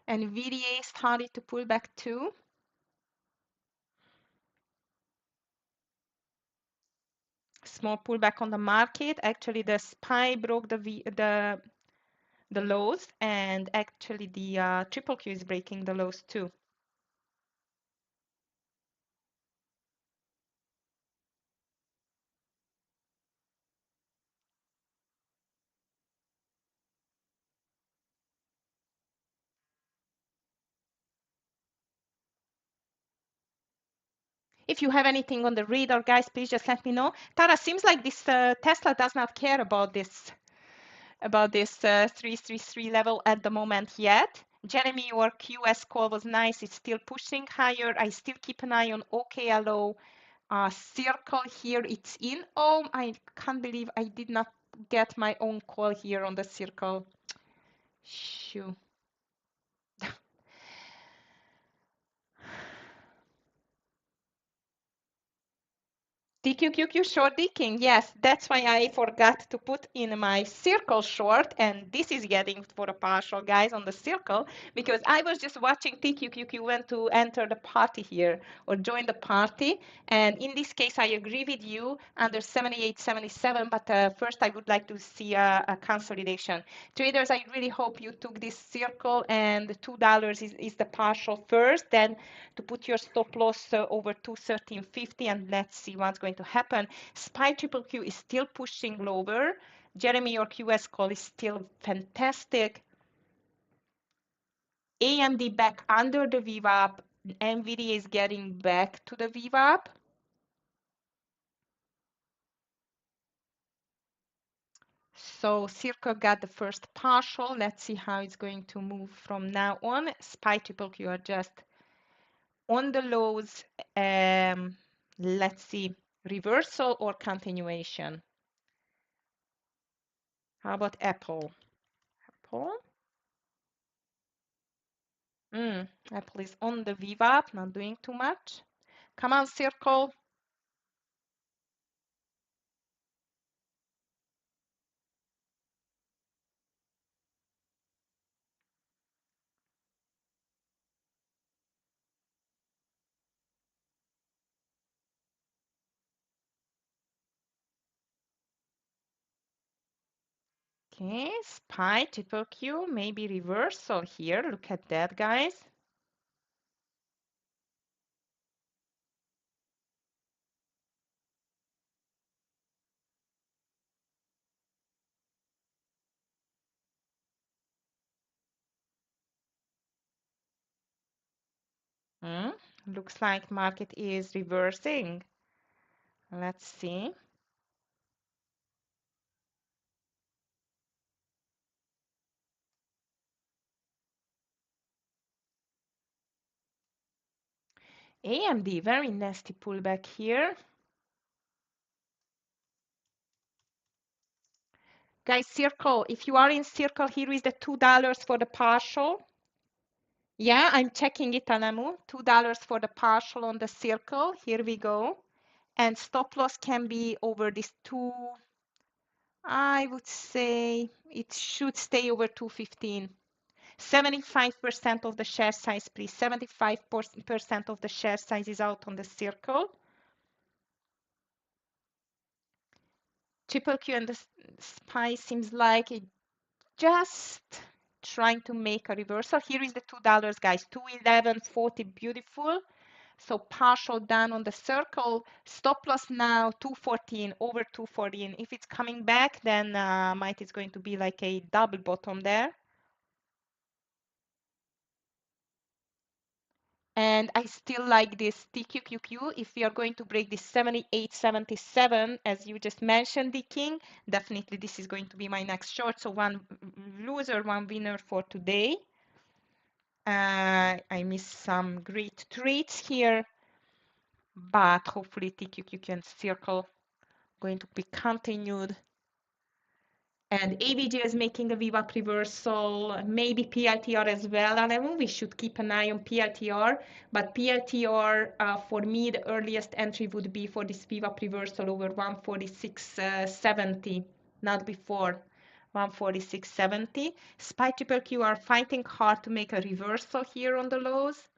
And VDA started to pull back too. Small pullback on the market. Actually, the SPY broke the lows, and actually the triple Q is breaking the lows too. If you have anything on the radar, guys, please just let me know. Tara, seems like this Tesla does not care about this 333 level at the moment yet. Jeremy, your QS call was nice. It's still pushing higher. I still keep an eye on OKLO circle here. It's in. Oh, I can't believe I did not get my own call here on the circle. Shoo. TQQQ short decking, yes, that's why I forgot to put in my circle short, and this is getting for a partial, guys, on the circle, because I was just watching TQQQ went to enter the party here, or join the party, and in this case, I agree with you, under 78.77, but first I would like to see a consolidation. Traders, I really hope you took this circle, and the $2 is the partial first, then to put your stop loss over 213.50, and let's see what's going to happen. SPY triple Q is still pushing lower. Jeremy, your QS call is still fantastic. AMD back under the VWAP. NVIDIA is getting back to the VWAP. So Circle got the first partial. Let's see how it's going to move from now on. SPY triple Q are just on the lows. Let's see, reversal or continuation. How about Apple? Apple? Apple is on the VWAP, not doing too much. Come on, circle. Okay, SPY triple Q, maybe reversal here. Look at that, guys. Looks like market is reversing. Let's see. AMD, very nasty pullback here. Guys, circle, if you are in circle, here is the $2 for the partial. Yeah, I'm checking it, Alamu. $2 for the partial on the circle. Here we go. And stop loss can be over this two. I would say it should stay over 215. 75% of the share size, please. 75% of the share size is out on the circle. Triple Q and the SPY seems like it just trying to make a reversal. Here is the $2, guys. 211.40, beautiful. So partial down on the circle. Stop loss now 214, over 214. If it's coming back, then might it's going to be like a double bottom there. And I still like this TQQQ. If we are going to break this 78.77, as you just mentioned, the king, definitely this is going to be my next short. So one loser, one winner for today. I missed some great trades here, but hopefully TQQQ and circle going to be continued. And AVG is making a VWAP reversal, maybe PLTR as well. And I mean, we should keep an eye on PLTR, but PLTR for me, the earliest entry would be for this VWAP reversal over 146.70, not before 146.70. SPY Triple Q are fighting hard to make a reversal here on the lows.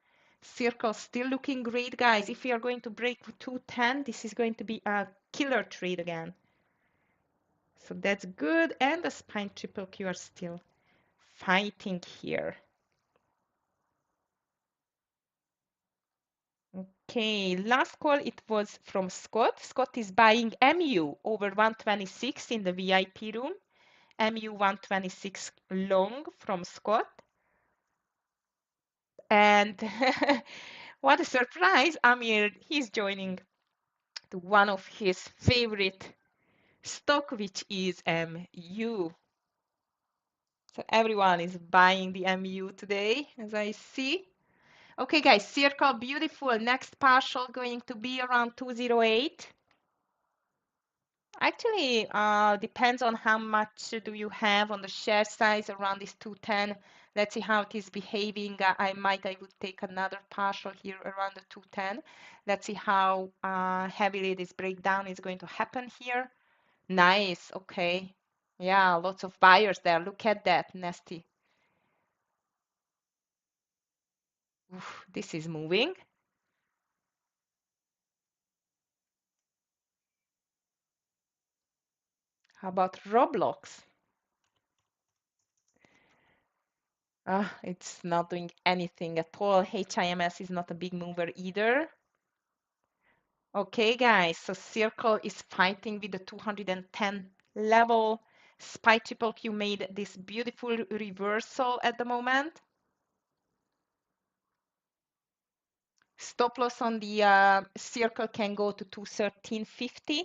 Circle still looking great, guys. If we are going to break 210, this is going to be a killer trade again. So that's good. And the SPY Triple Q are still fighting here. Okay, last call, it was from Scott. Scott is buying MU over 126 in the VIP room. MU 126 long from Scott. And what a surprise, Amir, he's joining to one of his favorite stock, which is MU. So everyone is buying the MU today, as I see. Okay, guys, circle, beautiful. Next partial going to be around 208. Actually, depends on how much do you have on the share size around this 210. Let's see how it is behaving. I would take another partial here around the 210. Let's see how heavily this breakdown is going to happen here. Nice, okay. Yeah, lots of buyers there. Look at that, nasty. Oof, this is moving. How about Roblox? It's not doing anything at all. HIMS is not a big mover either. Okay, guys, so Circle is fighting with the 210 level. SPY Triple Q made this beautiful reversal at the moment. Stop loss on the Circle can go to 213.50.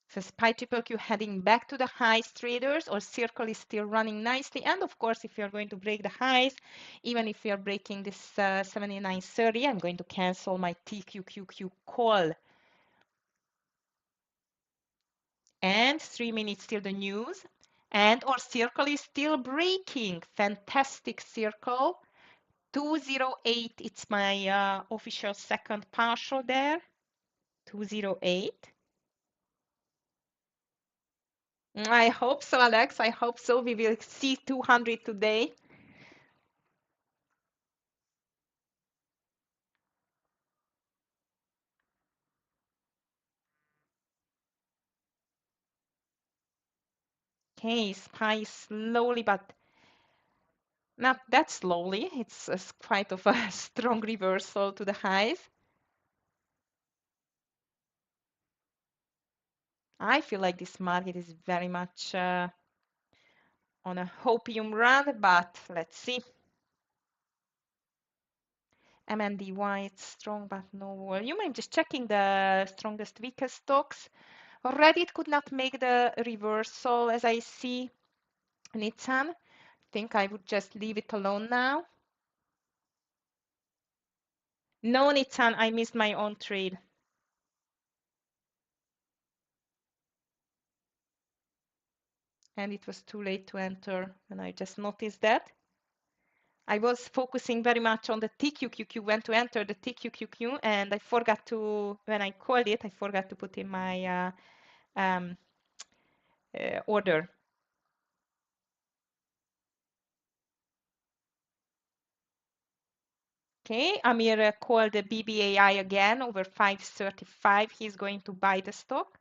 So SPY Triple Q heading back to the highs, traders, or Circle is still running nicely. And of course, if you're going to break the highs, even if you're breaking this 79.30, I'm going to cancel my TQQQ call. And 3 minutes till the news. And our circle is still breaking. Fantastic circle. 208, it's my official second partial there. 208. I hope so, Alex. I hope so. We will see 200 today. Okay, SPY slowly, but not that slowly. It's quite of a strong reversal to the highs. I feel like this market is very much on a hopium run, but let's see. MNDY, it's strong, but no volume. I'm just checking the strongest, weakest stocks. Reddit could not make the reversal as I see. Nissan, I think I would just leave it alone now. No, Nissan, I missed my own trade. and it was too late to enter, and I just noticed that. I was focusing very much on the TQQQ, when to enter the TQQQ, and I forgot to, when I called it, I forgot to put in my order. Okay, Amir called the BBAI again over 535. He's going to buy the stock.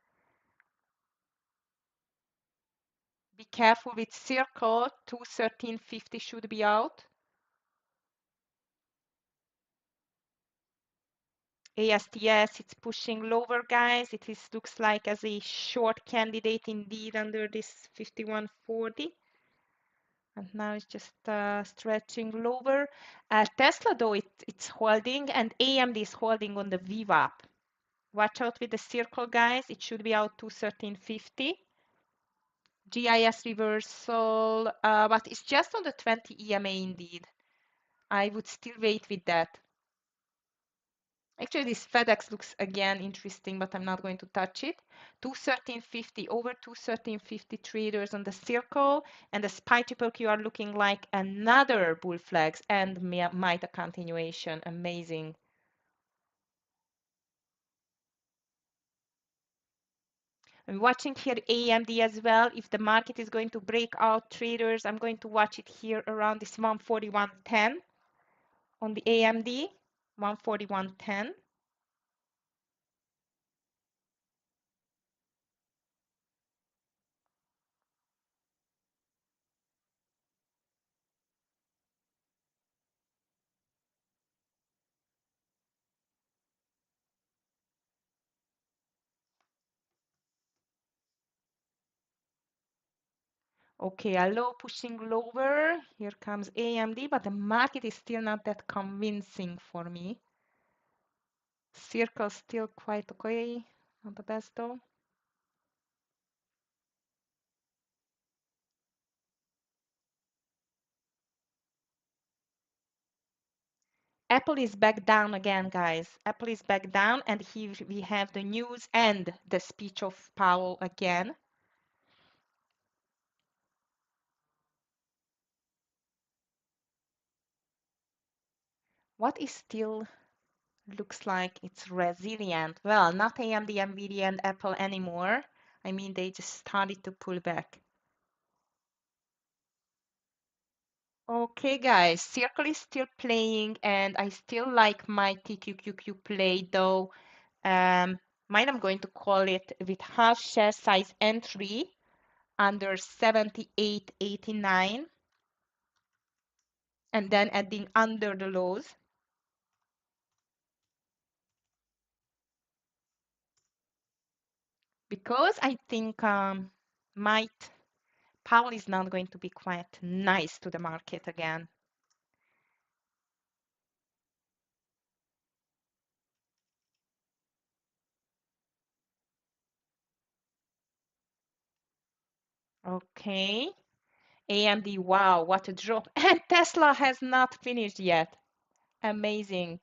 Be careful with circle, 213.50 should be out. ASTS, it's pushing lower, guys. It looks like as a short candidate indeed under this 51.40. And now it's just stretching lower. Tesla, though, it's holding, and AMD is holding on the VWAP. Watch out with the circle, guys. It should be out 213.50. GIS reversal, but it's just on the 20 EMA indeed. I would still wait with that. Actually, this FedEx looks again interesting, but I'm not going to touch it. 213.50, over 213.50 traders on the circle, and the SPY triple Q are looking like another bull flags and might a continuation. Amazing. I'm watching here AMD as well. If the market is going to break out traders, I'm going to watch it here around this 141.10 on the AMD, 141.10. Okay, a low pushing lower. Here comes AMD, but the market is still not that convincing for me. Circle still quite okay. Not the best though. Apple is back down again, guys. Apple is back down, and here we have the news and the speech of Powell again. What is still looks like it's resilient? Well, not AMD, Nvidia, and Apple anymore. I mean, they just started to pull back. Okay, guys, Circle is still playing, and I still like my TQQQ play, though. Mine, I'm going to call it with half share size entry under 78.89, and then adding under the lows. Because I think might Powell is not going to be quite nice to the market again. Okay. AMD, wow, what a drop. And Tesla has not finished yet. Amazing.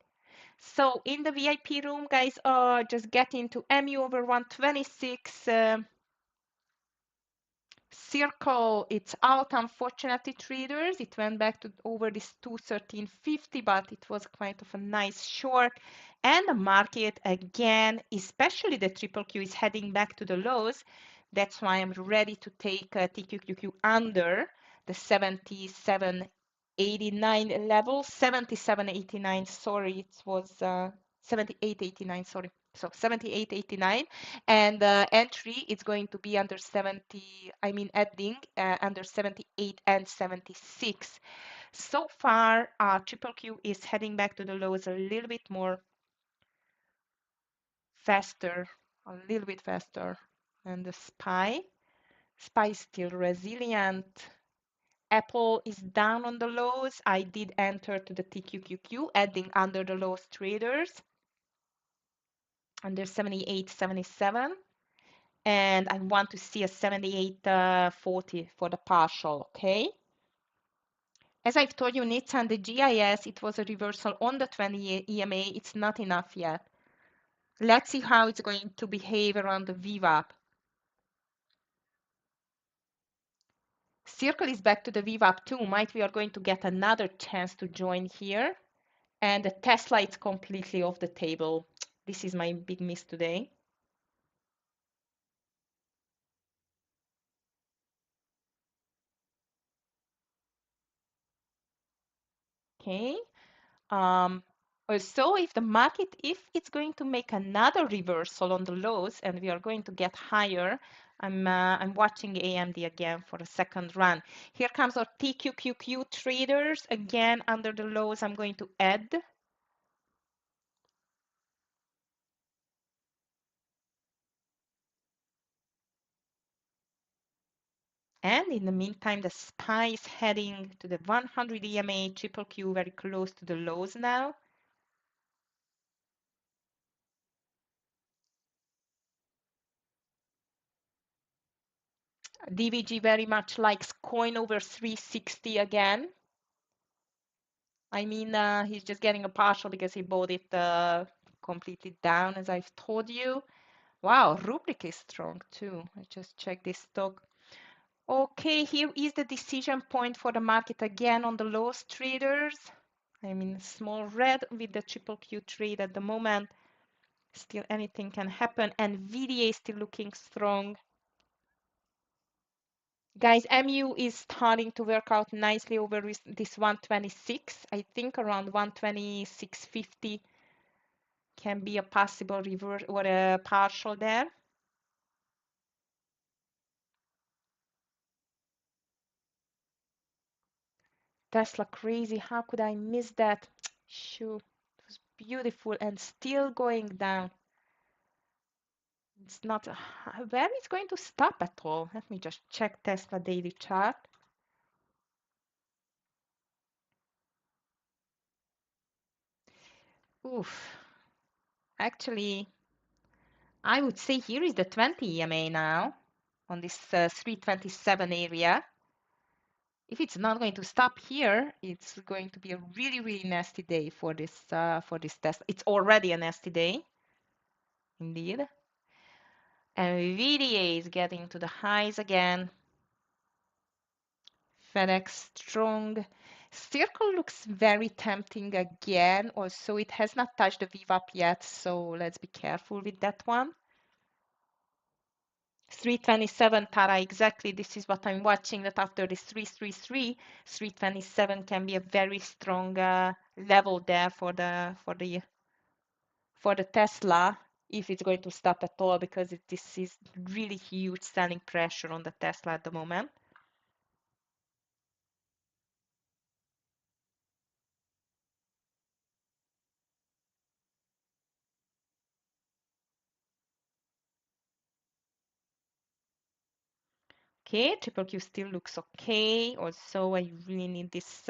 So in the VIP room, guys, just get into MU over 126. Circle, it's out, unfortunately, traders. It went back to over this 213.50, but it was quite of a nice short. And the market, again, especially the triple Q, is heading back to the lows. That's why I'm ready to take TQQQ under the 77.89 level. 77.89, sorry, it was 78.89, sorry. So 78.89, and entry is going to be under 70, I mean adding under 78 and 76. So far, triple Q is heading back to the lows a little bit more faster, a little bit faster than the SPY. SPY is still resilient. Apple is down on the lows. I did enter to the TQQQ, adding under the lows traders under 78, 77. And I want to see a 78.40 for the partial, okay? As I've told you, NITS and the GIS, it was a reversal on the 20 EMA. It's not enough yet. Let's see how it's going to behave around the VWAP. Circle is back to the VWAP too. Might we are going to get another chance to join here. And the Tesla is completely off the table. This is my big miss today. Okay. Also, if the market, if it's going to make another reversal on the lows and we are going to get higher, I'm watching AMD again for a second run. Here comes our TQQQ traders again under the lows. I'm going to add. And in the meantime, the SPY is heading to the 100 EMA triple Q, very close to the lows now. DVG very much likes coin over 360 again. I mean, he's just getting a partial because he bought it completely down, as I've told you. Wow, Rubrik is strong too. I just checked this stock. Okay, here is the decision point for the market again on the lows traders. I mean, small red with the triple Q trade at the moment. Still anything can happen, and VDA is still looking strong. Guys, MU is starting to work out nicely over this 126. I think around 126.50 can be a possible reverse or a partial there. Tesla crazy. How could I miss that? Shoot, it was beautiful and still going down. It's not where it's going to stop at all. Let me just check Tesla daily chart. Oof. Actually, I would say here is the 20 EMA now on this 327 area. If it's not going to stop here, it's going to be a really, really nasty day for this test. It's already a nasty day, indeed. And VDA is getting to the highs again. FedEx strong. Circle looks very tempting again. Also, it has not touched the VWAP yet, so let's be careful with that one. 327 Tara, exactly. This is what I'm watching, that after this 333, 327 can be a very strong level there for the Tesla, if it's going to stop at all, because this is really huge selling pressure on the Tesla at the moment. Okay, triple Q still looks okay. Also, I really need this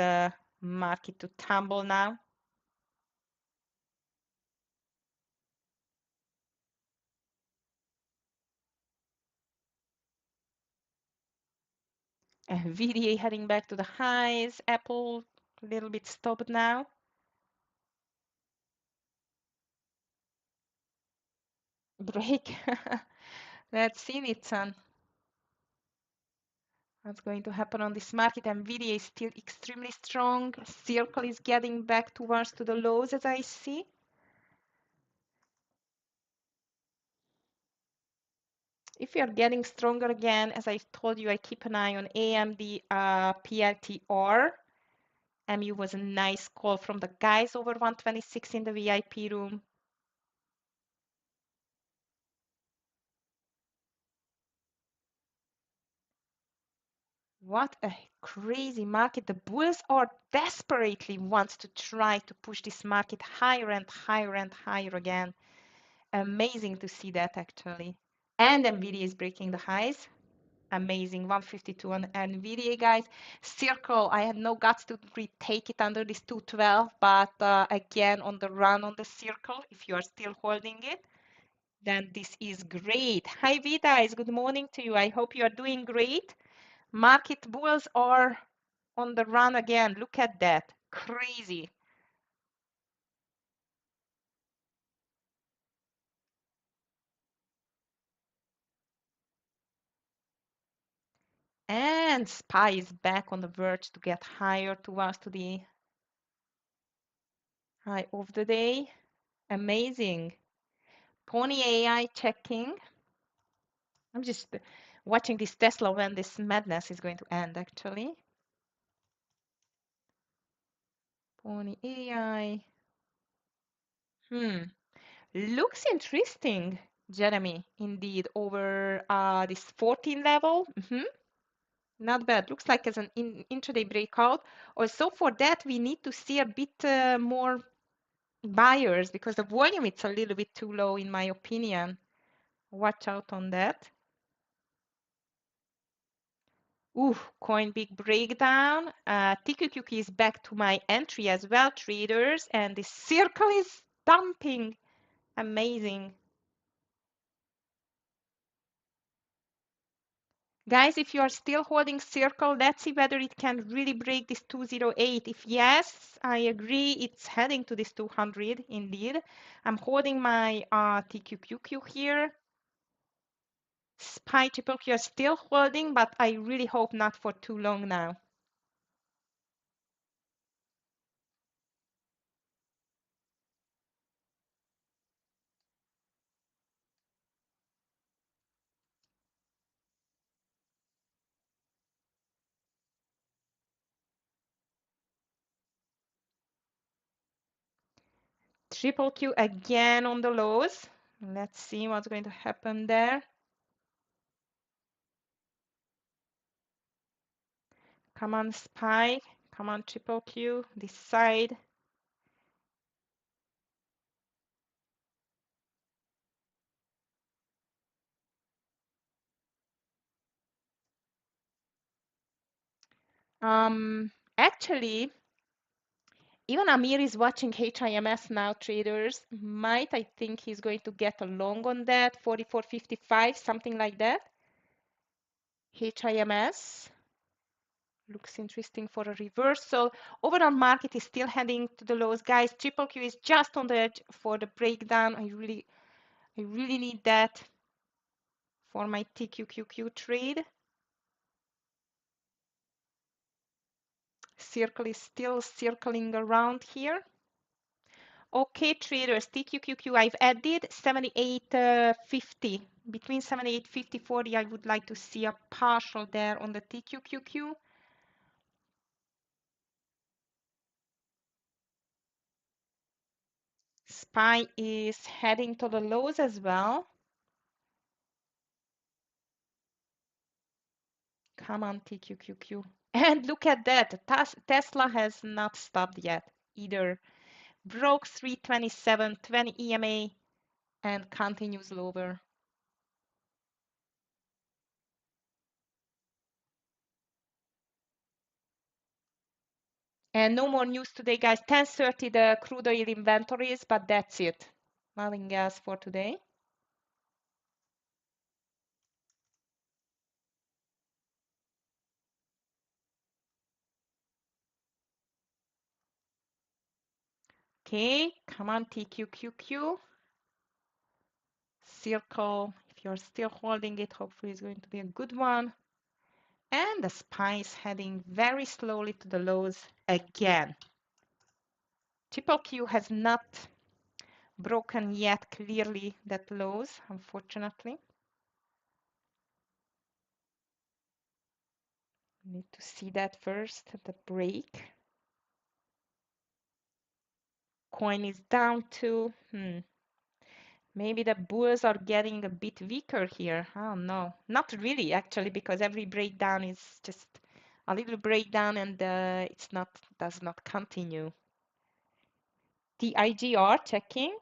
market to tumble now. VDA heading back to the highs. Apple a little bit stopped now. Break. Let's see, Nitsan. What's going to happen on this market? NVIDIA is still extremely strong. Circle is getting back towards to the lows, as I see. If you're getting stronger again, as I told you, I keep an eye on AMD PLTR. MU was a nice call from the guys over 126 in the VIP room. What a crazy market. The bulls are desperately wants to try to push this market higher and higher and higher again. Amazing to see that actually. And NVIDIA is breaking the highs. Amazing, 152 on NVIDIA, guys. Circle, I had no guts to retake it under this 212, but again, on the run on the circle, if you are still holding it, then this is great. Hi, Vidas, good morning to you. I hope you are doing great. Market bulls are on the run again. Look at that, crazy. And SPY is back on the verge to get higher towards to the high of the day. Amazing. Pony AI checking. I'm just watching this Tesla when this madness is going to end, actually. Pony AI. Looks interesting, Jeremy, indeed, over this 14 level. Not bad. Looks like as an intraday breakout. Also, for that, we need to see a bit more buyers because the volume it's a little bit too low, in my opinion. Watch out on that. Ooh, coin big breakdown. TQQQ is back to my entry as well, traders, and the circle is dumping. Amazing. Guys, if you are still holding circle, let's see whether it can really break this 208. If yes, I agree, it's heading to this 200 indeed. I'm holding my TQQQ here. SPY triple Q are still holding, but I really hope not for too long now. Triple Q again on the lows. Let's see what's going to happen there. Come on, SPY. Come on, triple Q. This side. Actually, even Amir is watching HIMS now, traders. Might I think he's going to get a long on that, 44.55, something like that. HIMS looks interesting for a reversal. Overall market is still heading to the lows, guys. Triple Q is just on the edge for the breakdown. I really need that for my TQQQ trade. Circle is still circling around here. Okay, traders, TQQQ, I've added 78.50. Between 78.50 40, I would like to see a partial there on the TQQQ. SPY is heading to the lows as well. Come on, TQQQ. And look at that. Tesla has not stopped yet either. Broke 327.20 EMA and continues lower. And no more news today, guys. 10:30 the crude oil inventories, but that's it. Nothing else for today. Okay, come on, TQQQ. Circle, if you're still holding it, hopefully it's going to be a good one. And the SPY is heading very slowly to the lows again. Triple Q has not broken yet clearly that lows, unfortunately. Need to see that first, the break. Coin is down to, maybe the bulls are getting a bit weaker here. I don't know. Not really, actually, because every breakdown is just a little breakdown and does not continue. The IGR checking.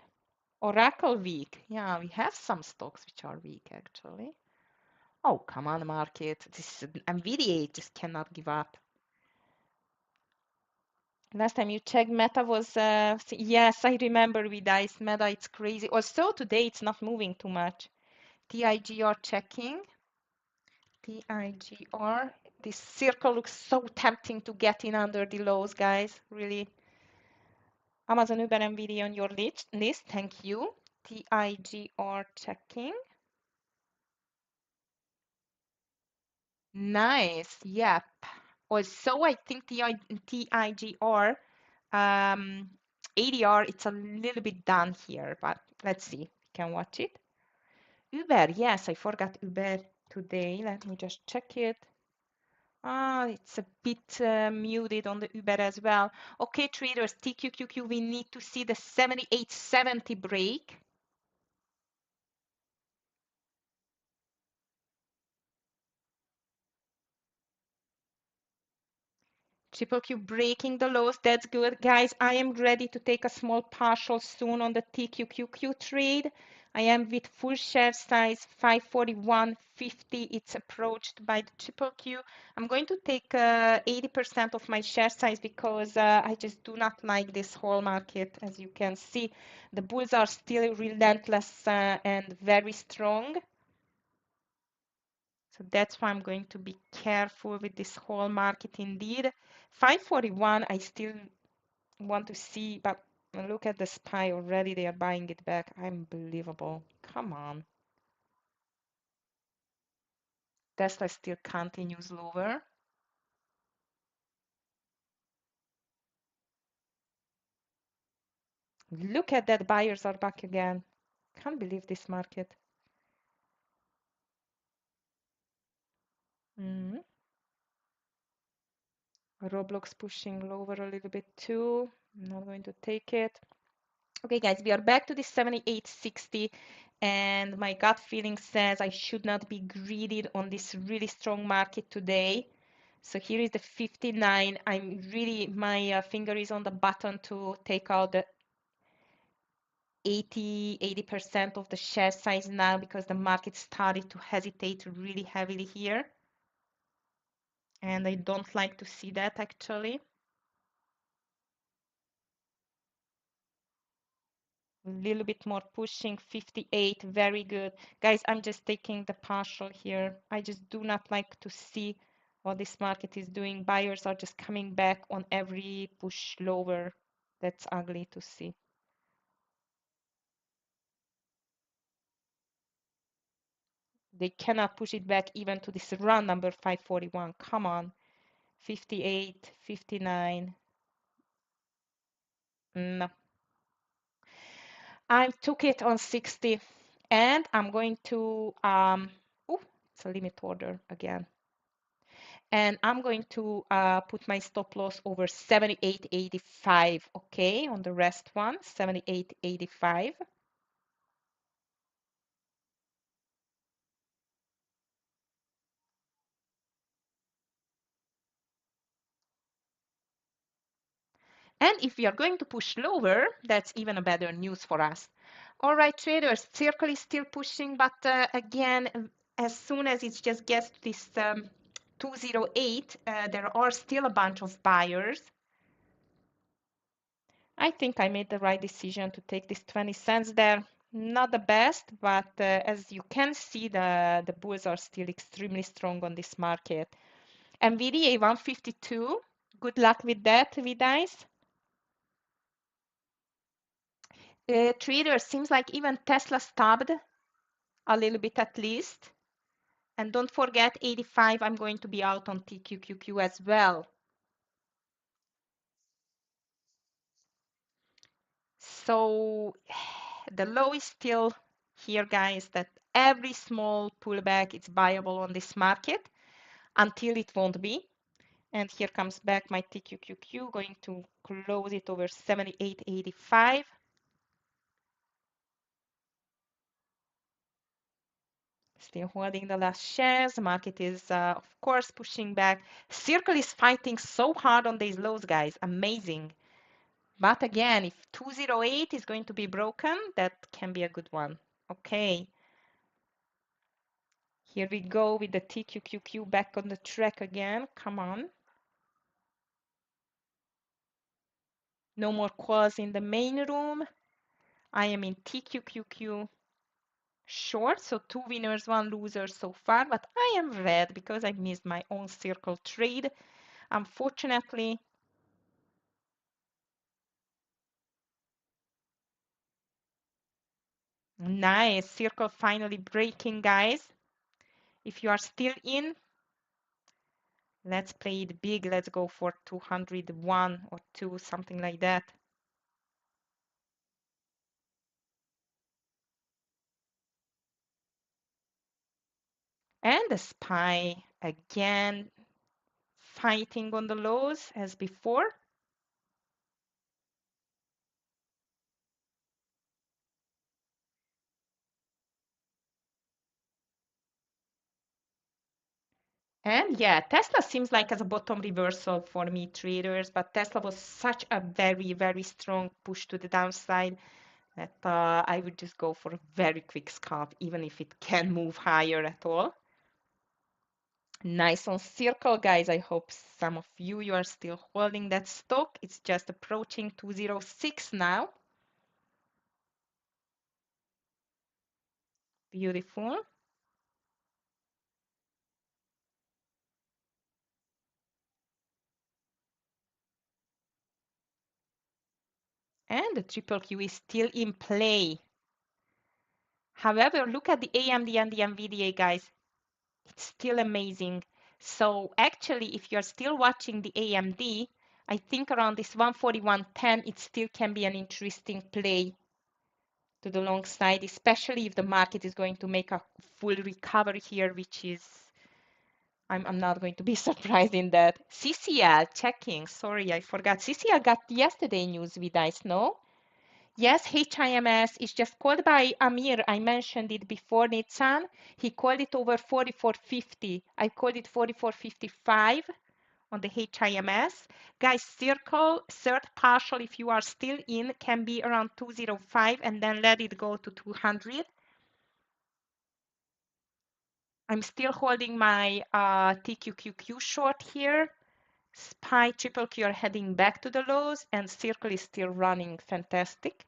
Oracle weak. Yeah, we have some stocks which are weak, actually. Oh, come on, market. This NVIDIA just cannot give up. Last time you checked, Meta was, yes, I remember with ICE Meta, it's crazy. Also, today it's not moving too much. TIGR checking. TIGR. This circle looks so tempting to get in under the lows, guys. Really. Amazon, Uber, NVIDIA on your list. Thank you. TIGR checking. Nice. Yep. Also, I think the TIGR, ADR, it's a little bit down here, but let's see. We can watch it. Uber, yes, I forgot Uber today. Let me just check it. Ah, it's a bit muted on the Uber as well. Okay, traders, TQQQ, we need to see the 7870 break. Triple Q breaking the lows. That's good. Guys, I am ready to take a small partial soon on the TQQQ trade. I am with full share size 541.50. It's approached by the Triple Q. I'm going to take 80% of my share size because I just do not like this whole market. As you can see, the bulls are still relentless and very strong. So that's why I'm going to be careful with this whole market indeed. 541, I still want to see, but look at the SPY already. They are buying it back. Unbelievable. Come on. Tesla still continues lower. Look at that. Buyers are back again. Can't believe this market. Mm. Roblox pushing lower a little bit too. I'm not going to take it. Okay, guys, we are back to the 7860, and my gut feeling says I should not be greedy on this really strong market today. So here is the 59. I'm really, my finger is on the button to take out the 80% of the share size now because the market started to hesitate really heavily here. And I don't like to see that actually. A little bit more pushing 58, very good. Guys, I'm just taking the partial here. I just do not like to see what this market is doing. Buyers are just coming back on every push lower. That's ugly to see. They cannot push it back even to this run number 541. Come on. 58, 59. No. I took it on 60 and I'm going to, oh, it's a limit order again. And I'm going to put my stop loss over 78.85, okay, on the rest one, 78.85. And if we are going to push lower, that's even a better news for us. All right, traders, circle is still pushing, but again, as soon as it just gets to this 208, there are still a bunch of buyers. I think I made the right decision to take this 20 cents there. Not the best, but as you can see, the bulls are still extremely strong on this market. NVIDIA 152. Good luck with that, Vidice. Traders, seems like even Tesla stopped a little bit at least. And don't forget 85, I'm going to be out on TQQQ as well. So the low is still here, guys, that every small pullback is buyable on this market until it won't be. And here comes back my TQQQ, going to close it over 78.85. Still holding the last shares. The market is, of course, pushing back. Circle is fighting so hard on these lows, guys. Amazing. But again, if 208 is going to be broken, that can be a good one. Okay. Here we go with the TQQQ back on the track again. Come on. No more calls in the main room. I am in TQQQ short, so 2 winners, 1 loser so far, but I am red because I missed my own circle trade. Unfortunately, nice circle finally breaking, guys. If you are still in, Let's play it big. Let's go for 201 or 2, something like that. And the SPY again fighting on the lows as before. And yeah, Tesla seems like as a bottom reversal for me traders, but Tesla was such a very, very strong push to the downside that I would just go for a very quick scalp, even if it can move higher at all. Nice on circle, guys. I hope some of you are still holding that stock. It's just approaching 206 now. Beautiful. And the triple Q is still in play. However, look at the AMD and the NVDA, guys. It's still amazing. So actually, if you're still watching the AMD, I think around this 141.10, it still can be an interesting play to the long side, especially if the market is going to make a full recovery here, which is, I'm not going to be surprised in that. CCL checking, sorry, I forgot. CCL got yesterday news with us, no? Yes, HIMS is just called by Amir. I mentioned it before, Nitsan. He called it over 44.50. I called it 44.55 on the HIMS. Guys, circle, third partial, if you are still in, can be around 205 and then let it go to 200. I'm still holding my TQQQ short here. SPY triple Q are heading back to the lows and circle is still running fantastic.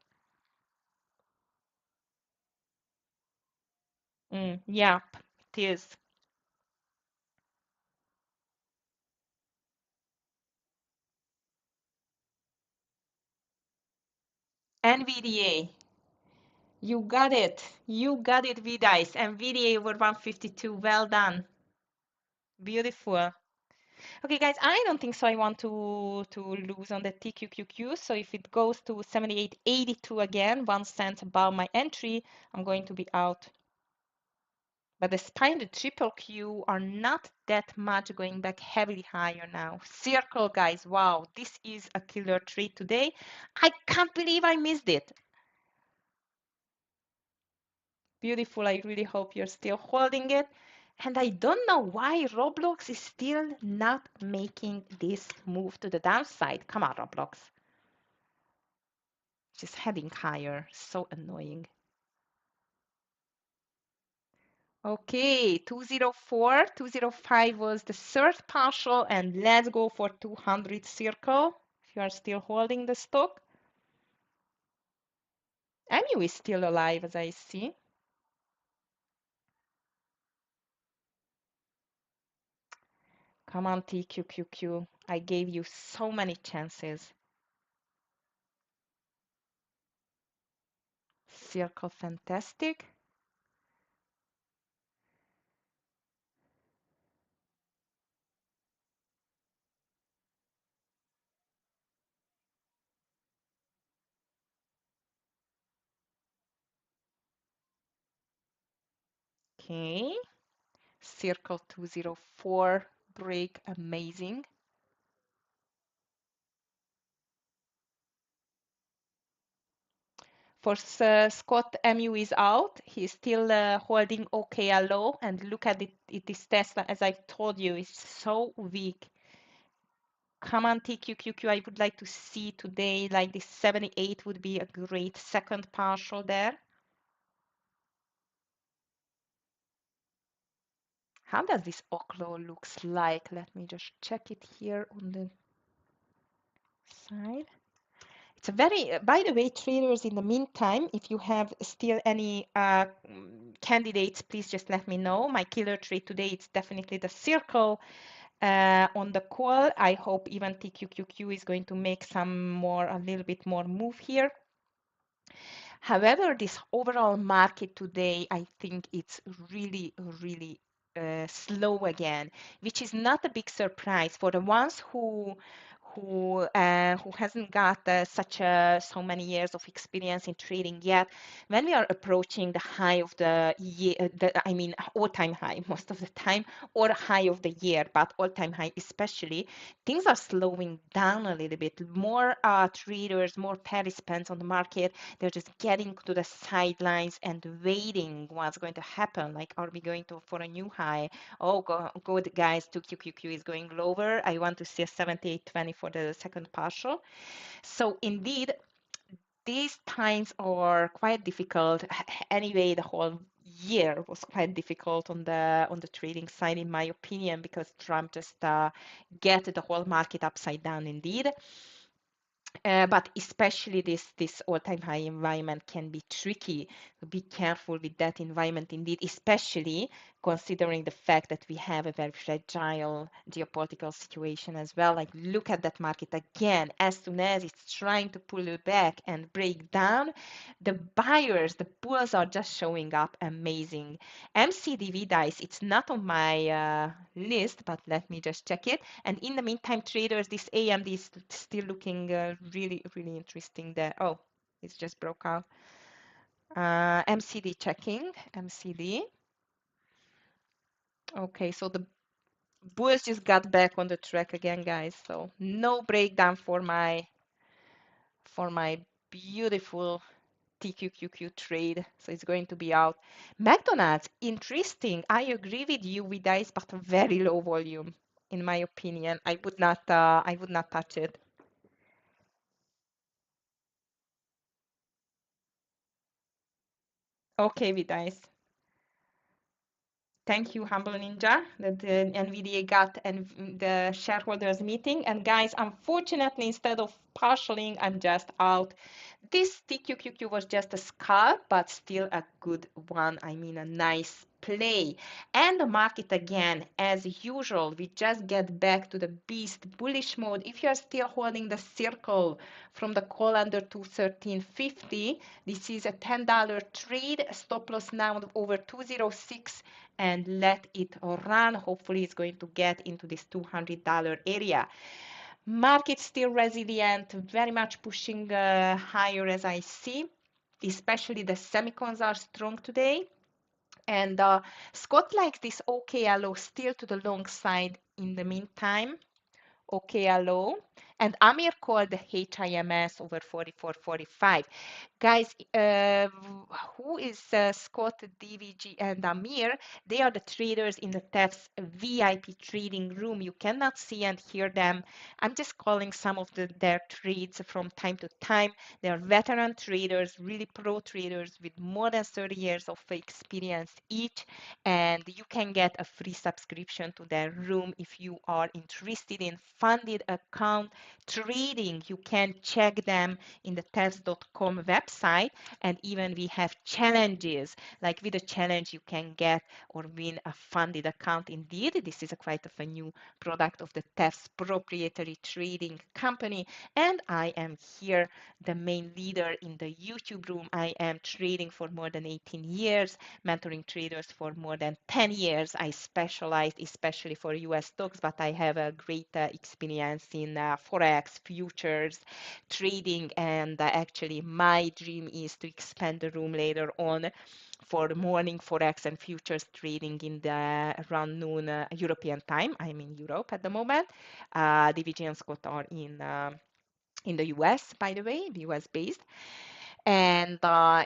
Yeah, it is. NVDA, you got it. You got it, VDICE. NVDA over 152. Well done. Beautiful. Okay, guys, I don't think so. I want to lose on the TQQQ. So if it goes to 78.82 again, 1 cent above my entry, I'm going to be out. But the SPY and the triple Q are not that much going back heavily higher now. Circle, guys. Wow, this is a killer trade today. I can't believe I missed it. Beautiful. I really hope you're still holding it. And I don't know why Roblox is still not making this move to the downside. Come on, Roblox. Just heading higher. So annoying. Okay, 204, 205 was the third partial, and let's go for 200 circle. If you are still holding the stock. MU is still alive, as I see. Come on, TQQQ. I gave you so many chances. Circle, fantastic. Okay. Circle 204 break, amazing. For Scott, MU is out. He's still holding OKL low. And look at it, it is Tesla, as I told you, it's so weak. Come on, TQQQ. I would like to see today, like this 78 would be a great second partial there. How does this Oklo looks like? Let me just check it here on the side. It's a very, by the way, traders, in the meantime, if you have still any candidates, please just let me know. My killer trade today, it's definitely the circle on the call. I hope even TQQQ is going to make some more, a little bit more move here. However, this overall market today, I think it's really, really slow again, which is not a big surprise for the ones who hasn't got so many years of experience in trading yet. When we are approaching the high of the year, I mean all-time high most of the time, or high of the year, but all-time high especially, things are slowing down a little bit. More traders, more participants on the market, they're just getting to the sidelines and waiting what's going to happen. Like, are we going to for a new high? Oh, good guys, 2QQQ is going lower. I want to see a 78.20 for the second partial. So indeed, these times are quite difficult. Anyway, the whole year was quite difficult on the trading side, in my opinion, because Trump just get the whole market upside down indeed. But especially this all-time high environment can be tricky. So be careful with that environment indeed, especially considering the fact that we have a very fragile geopolitical situation as well. Like, look at that market again. As soon as it's trying to pull it back and break down, the buyers, the bulls are just showing up amazing. MCDV dice, it's not on my list, but let me just check it. And in the meantime, traders, this AMD is still looking really, really interesting there. Oh, it's just broke out. MCD checking, MCD. Okay, so the bulls just got back on the track again, guys. So no breakdown for my beautiful TQQQ trade. So it's going to be out. McDonald's, interesting. I agree with you with dice, but very low volume, in my opinion. I would not touch it. Okay, with dice. Thank you, Humble Ninja, that the NVDA got and the shareholders meeting. And guys, unfortunately, instead of partialing, I'm just out. This TQQQ was just a scalp, but still a good one. I mean, a nice play. And the market again, as usual, we just get back to the beast bullish mode. If you're still holding the circle from the call under 213.50, this is a $10 trade. Stop loss now over 206, and let it run. Hopefully, it's going to get into this $200 area. Market still resilient, very much pushing higher as I see. Especially the semicons are strong today. And Scott likes this OKLO still to the long side in the meantime. OKLO. And Amir called the HIMS over 44.45. Guys, who is Scott, DVG, and Amir? They are the traders in the TEFS VIP trading room. You cannot see and hear them. I'm just calling some of their trades from time to time. They are veteran traders, really pro traders with more than 30 years of experience each. And you can get a free subscription to their room if you are interested in funded account trading. You can check them in the TEFS.com website, and even we have challenges. Like with a challenge, you can get or win a funded account. Indeed, this is a quite of a new product of the TEFS proprietary trading company, and I am here, the main leader in the YouTube room. I am trading for more than 18 years, mentoring traders for more than 10 years. I specialized especially for US stocks, but I have a great experience in forex, futures, trading, and actually my dream is to expand the room later on for the morning forex and futures trading in the around noon European time. I'm in Europe at the moment. DVG and Scott are in the US, by the way, US based. And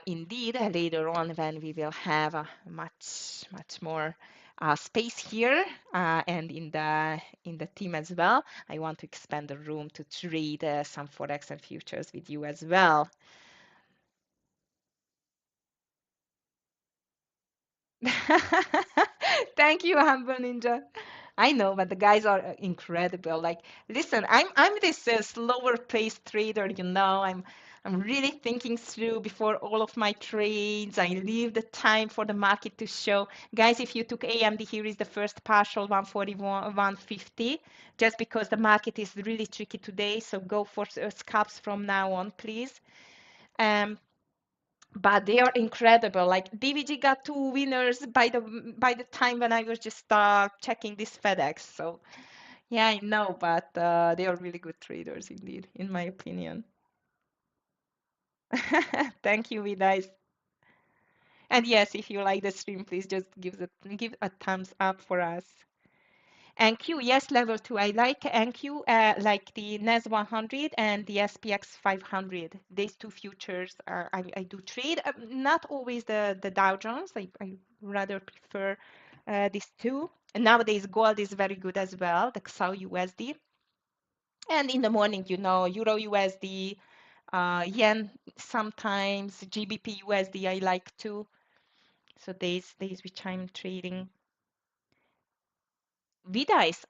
indeed, later on, when we will have a much more space here and in the team as well, I want to expand the room to trade some forex and futures with you as well. Thank you, Humble Ninja. I know, but the guys are incredible. Like, listen, I'm this slower paced trader, you know. I'm really thinking through before all of my trades. I leave the time for the market to show. Guys, if you took AMD, here is the first partial 141, 150, just because the market is really tricky today. So go for scalps from now on, please. Um, but they are incredible. Like DVG got two winners by the time when I was just checking this FedEx. So yeah, I know, but they are really good traders indeed, in my opinion. Thank you, Vidas. And yes, if you like the stream, please just give a thumbs up for us. NQ, yes, level 2. I like NQ, like the NES 100 and the SPX 500. These two futures I do trade. Not always the Dow Jones. I rather prefer these two. And nowadays, gold is very good as well, the XAU USD. And in the morning, Euro USD, yen sometimes, GBP USD I like too. So days which I'm trading. VDICE,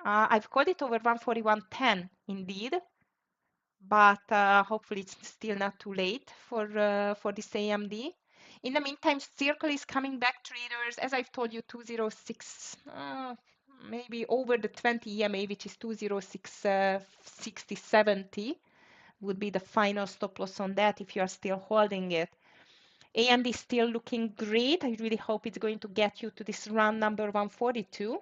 I've got it over 141.10 indeed, but hopefully it's still not too late for this AMD. In the meantime, Circle is coming back, traders. As I've told you, 206, maybe over the 20 EMA, which is 206, 60, 70 would be the final stop loss on that if you are still holding it. AMD is still looking great. I really hope it's going to get you to this round number 142.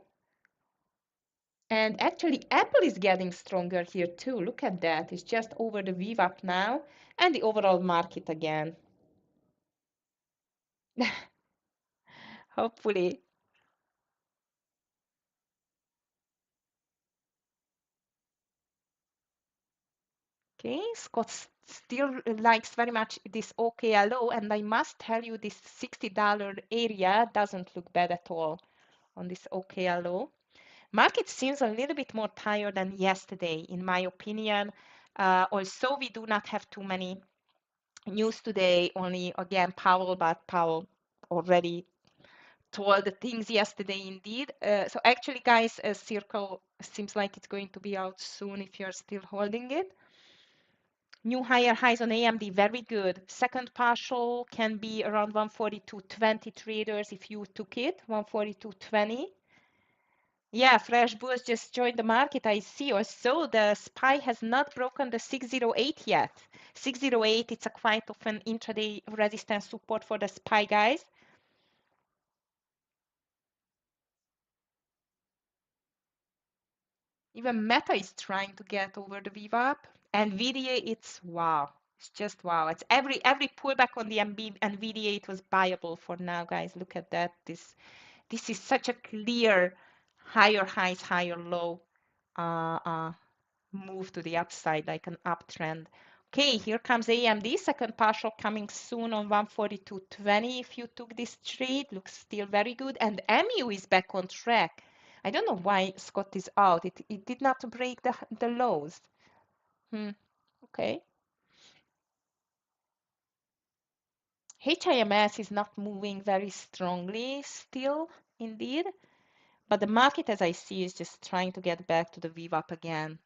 And actually, Apple is getting stronger here too. Look at that. It's just over the VWAP now and the overall market again. Hopefully. Okay, Scott still likes very much this OKLO, and I must tell you this $60 area doesn't look bad at all on this OKLO. Market seems a little bit more tired than yesterday, in my opinion. Also, we do not have too many news today, only again Powell, but Powell already told the things yesterday indeed. So actually, guys, a circle seems like it's going to be out soon if you're still holding it. New higher highs on AMD, very good. Second partial can be around 142.20 traders if you took it, 142.20. Yeah, Fresh Boost just joined the market. I see. Also, the SPY has not broken the 608 yet. 608, it's a quite often intraday resistance support for the SPY, guys. Even Meta is trying to get over the VWAP. NVIDIA, it's wow. It's just wow. It's every pullback on the NVIDIA, it was buyable for now, guys. Look at that. This is such a clear higher highs, higher low uh, uh, move to the upside, like an uptrend. Okay, here comes AMD, second partial coming soon on 142.20. If you took this trade, looks still very good. And MU is back on track. I don't know why Scott is out. It did not break the lows. Okay. HIMS is not moving very strongly still, indeed. But the market, as I see, is just trying to get back to the VWAP again.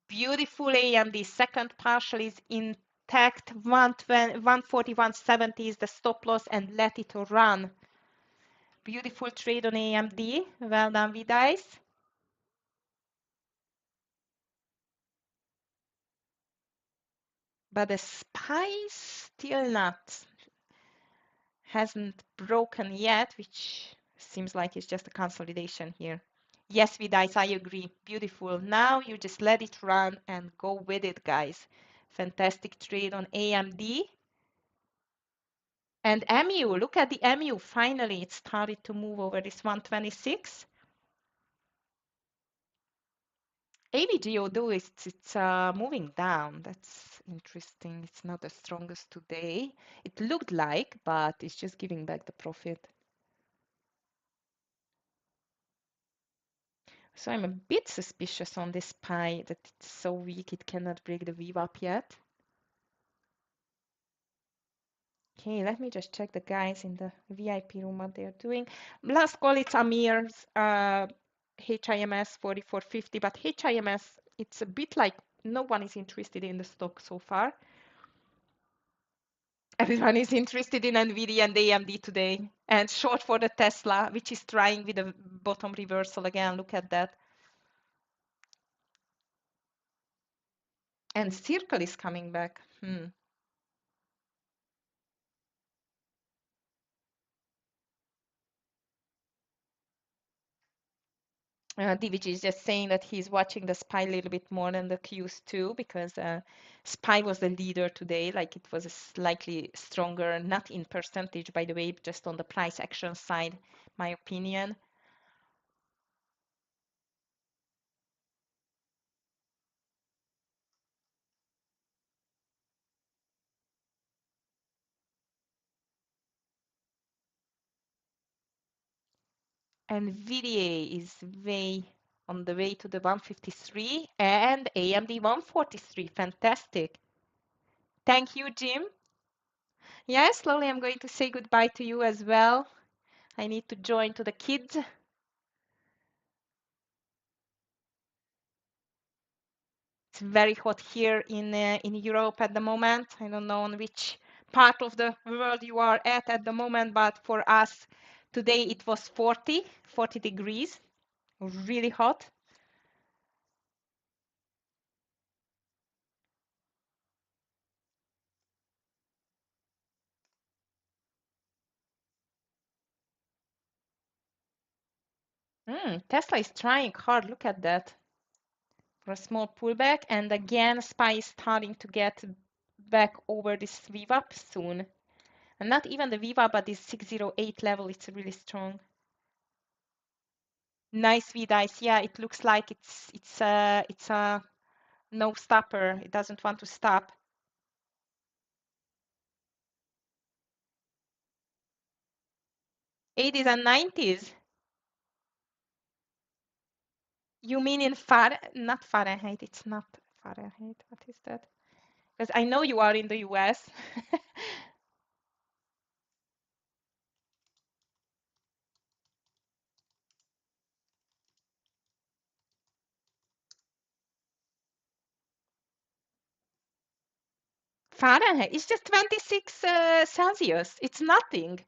Beautiful AMD. Second partial is intact. 141.70 is the stop loss and let it run. Beautiful trade on AMD. Well done, Vidice. But the SPY still not hasn't broken yet, which seems like it's just a consolidation here. Yes, Vidice, I agree. Beautiful. Now you just let it run and go with it, guys. Fantastic trade on AMD. And MU, look at the MU. Finally, it started to move over this 126. AVG, although it's moving down. That's interesting. It's not the strongest today. It looked like, but it's just giving back the profit. So I'm a bit suspicious on this pie that it's so weak it cannot break the VWAP yet. Okay, let me just check the guys in the VIP room what they're doing. Last call, it's Amir's HIMS 4450, but HIMS, it's a bit like no one is interested in the stock so far. Everyone is interested in NVIDIA and AMD today, and short for the Tesla, which is trying with a bottom reversal again. Look at that. And Circle is coming back. DVG is just saying that he's watching the SPY a little bit more than the Qs too, because SPY was the leader today. Like it was a slightly stronger, not in percentage, by the way, just on the price action side, my opinion. And VDA is way on the way to the 153 and AMD 143. Fantastic. Thank you, Jim. Yeah, slowly I'm going to say goodbye to you as well. I need to join to the kids. It's very hot here in Europe at the moment. I don't know on which part of the world you are at the moment, but for us today it was 40 degrees, really hot. Tesla is trying hard. Look at that. For a small pullback, and again SPY is starting to get back over this VWAP soon, and not even the VWAP but this 608 level. It's really strong. Nice V dice. Yeah, it looks like it's a no stopper. It doesn't want to stop. 80s and 90s. You mean in not Fahrenheit? It's not Fahrenheit. What is that? Because I know you are in the US. Fahrenheit. It's just 26 Celsius. It's nothing.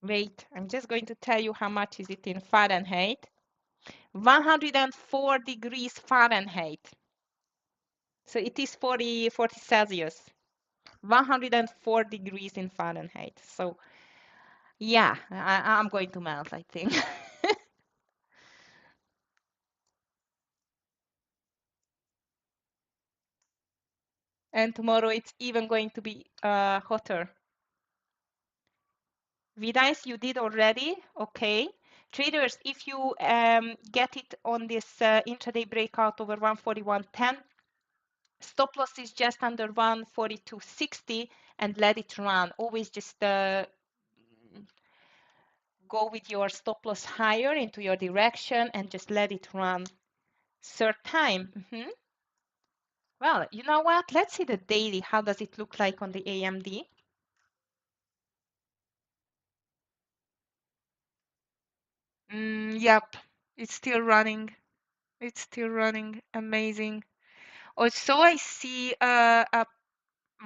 Wait, I'm just going to tell you how much is it in Fahrenheit. 104 degrees Fahrenheit. So it is 40 Celsius. 104 degrees in Fahrenheit. So yeah, I'm going to melt, I think. And tomorrow it's even going to be hotter. Vidice, you did already. Okay. Traders, if you get it on this intraday breakout over 141.10, stop loss is just under 142.60 and let it run. Always just go with your stop loss higher into your direction and just let it run. Third time. Well, you know what? Let's see the daily. How does it look like on the AMD? Yep, it's still running. It's still running. Amazing. Also, I see a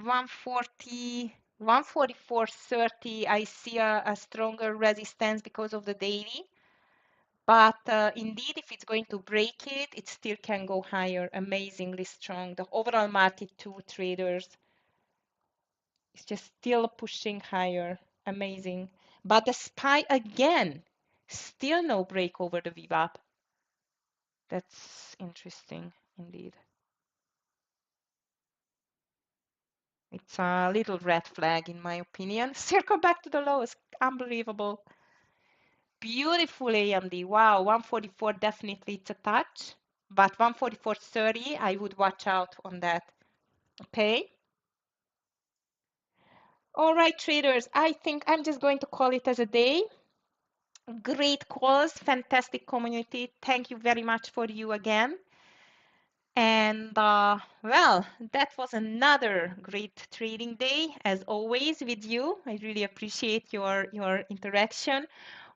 140, 144.30. I see a stronger resistance because of the daily. But indeed, if it's going to break it, it still can go higher. Amazingly strong. The overall market too, traders, is just still pushing higher. Amazing. But the SPY again, still no break over the VWAP. That's interesting indeed. It's a little red flag in my opinion. Circle back to the lows. Unbelievable. Beautiful AMD. Wow, 144 definitely it's a touch. But 144.30, I would watch out on that. Okay. All right, traders. I think I'm just going to call it as a day. Great calls, fantastic community. Thank you very much for you again. And well, that was another great trading day, as always, with you. I really appreciate your interaction.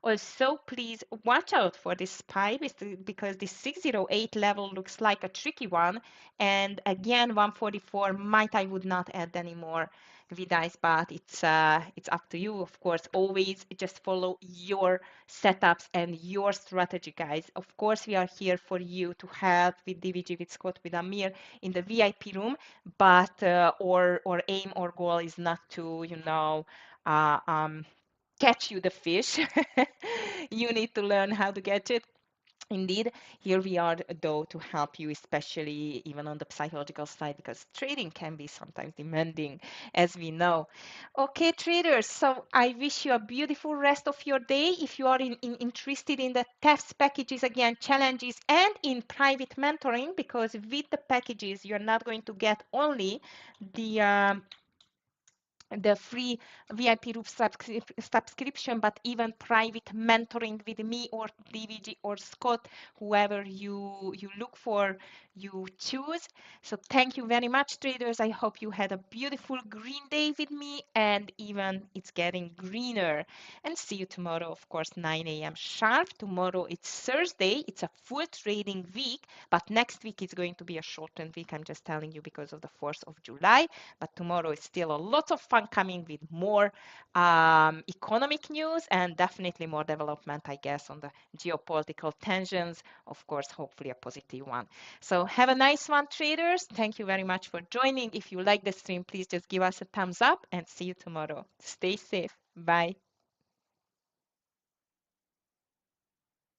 Also, please watch out for this SPY because this 608 level looks like a tricky one. And again, 144 might I would not add anymore. with us, but it's up to you. Of course, always just follow your setups and your strategy, guys. Of course, we are here for you to help with DVG, with Scott, with Amir in the VIP room, but or aim or goal is not to, uh, um, catch you the fish. You need to learn how to catch it. Indeed, here we are though to help you, especially even on the psychological side, because trading can be sometimes demanding, as we know. Okay, traders, so I wish you a beautiful rest of your day. If you are interested in the TEFS packages, again, challenges, and in private mentoring, because with the packages, you're not going to get only the free VIP group subscription, but even private mentoring with me or DVG or Scott, whoever you look for, you choose. So thank you very much, traders. I hope you had a beautiful green day with me, and even it's getting greener. And see you tomorrow, of course, 9 a.m. sharp. Tomorrow it's Thursday. It's a full trading week, but next week is going to be a shortened week. I'm just telling you because of the 4th of July. But tomorrow is still a lot of fun coming with more economic news and definitely more development, I guess, on the geopolitical tensions. Of course, hopefully a positive one. So have a nice one, traders. Thank you very much for joining. If you like the stream, please just give us a thumbs up and see you tomorrow. Stay safe. Bye.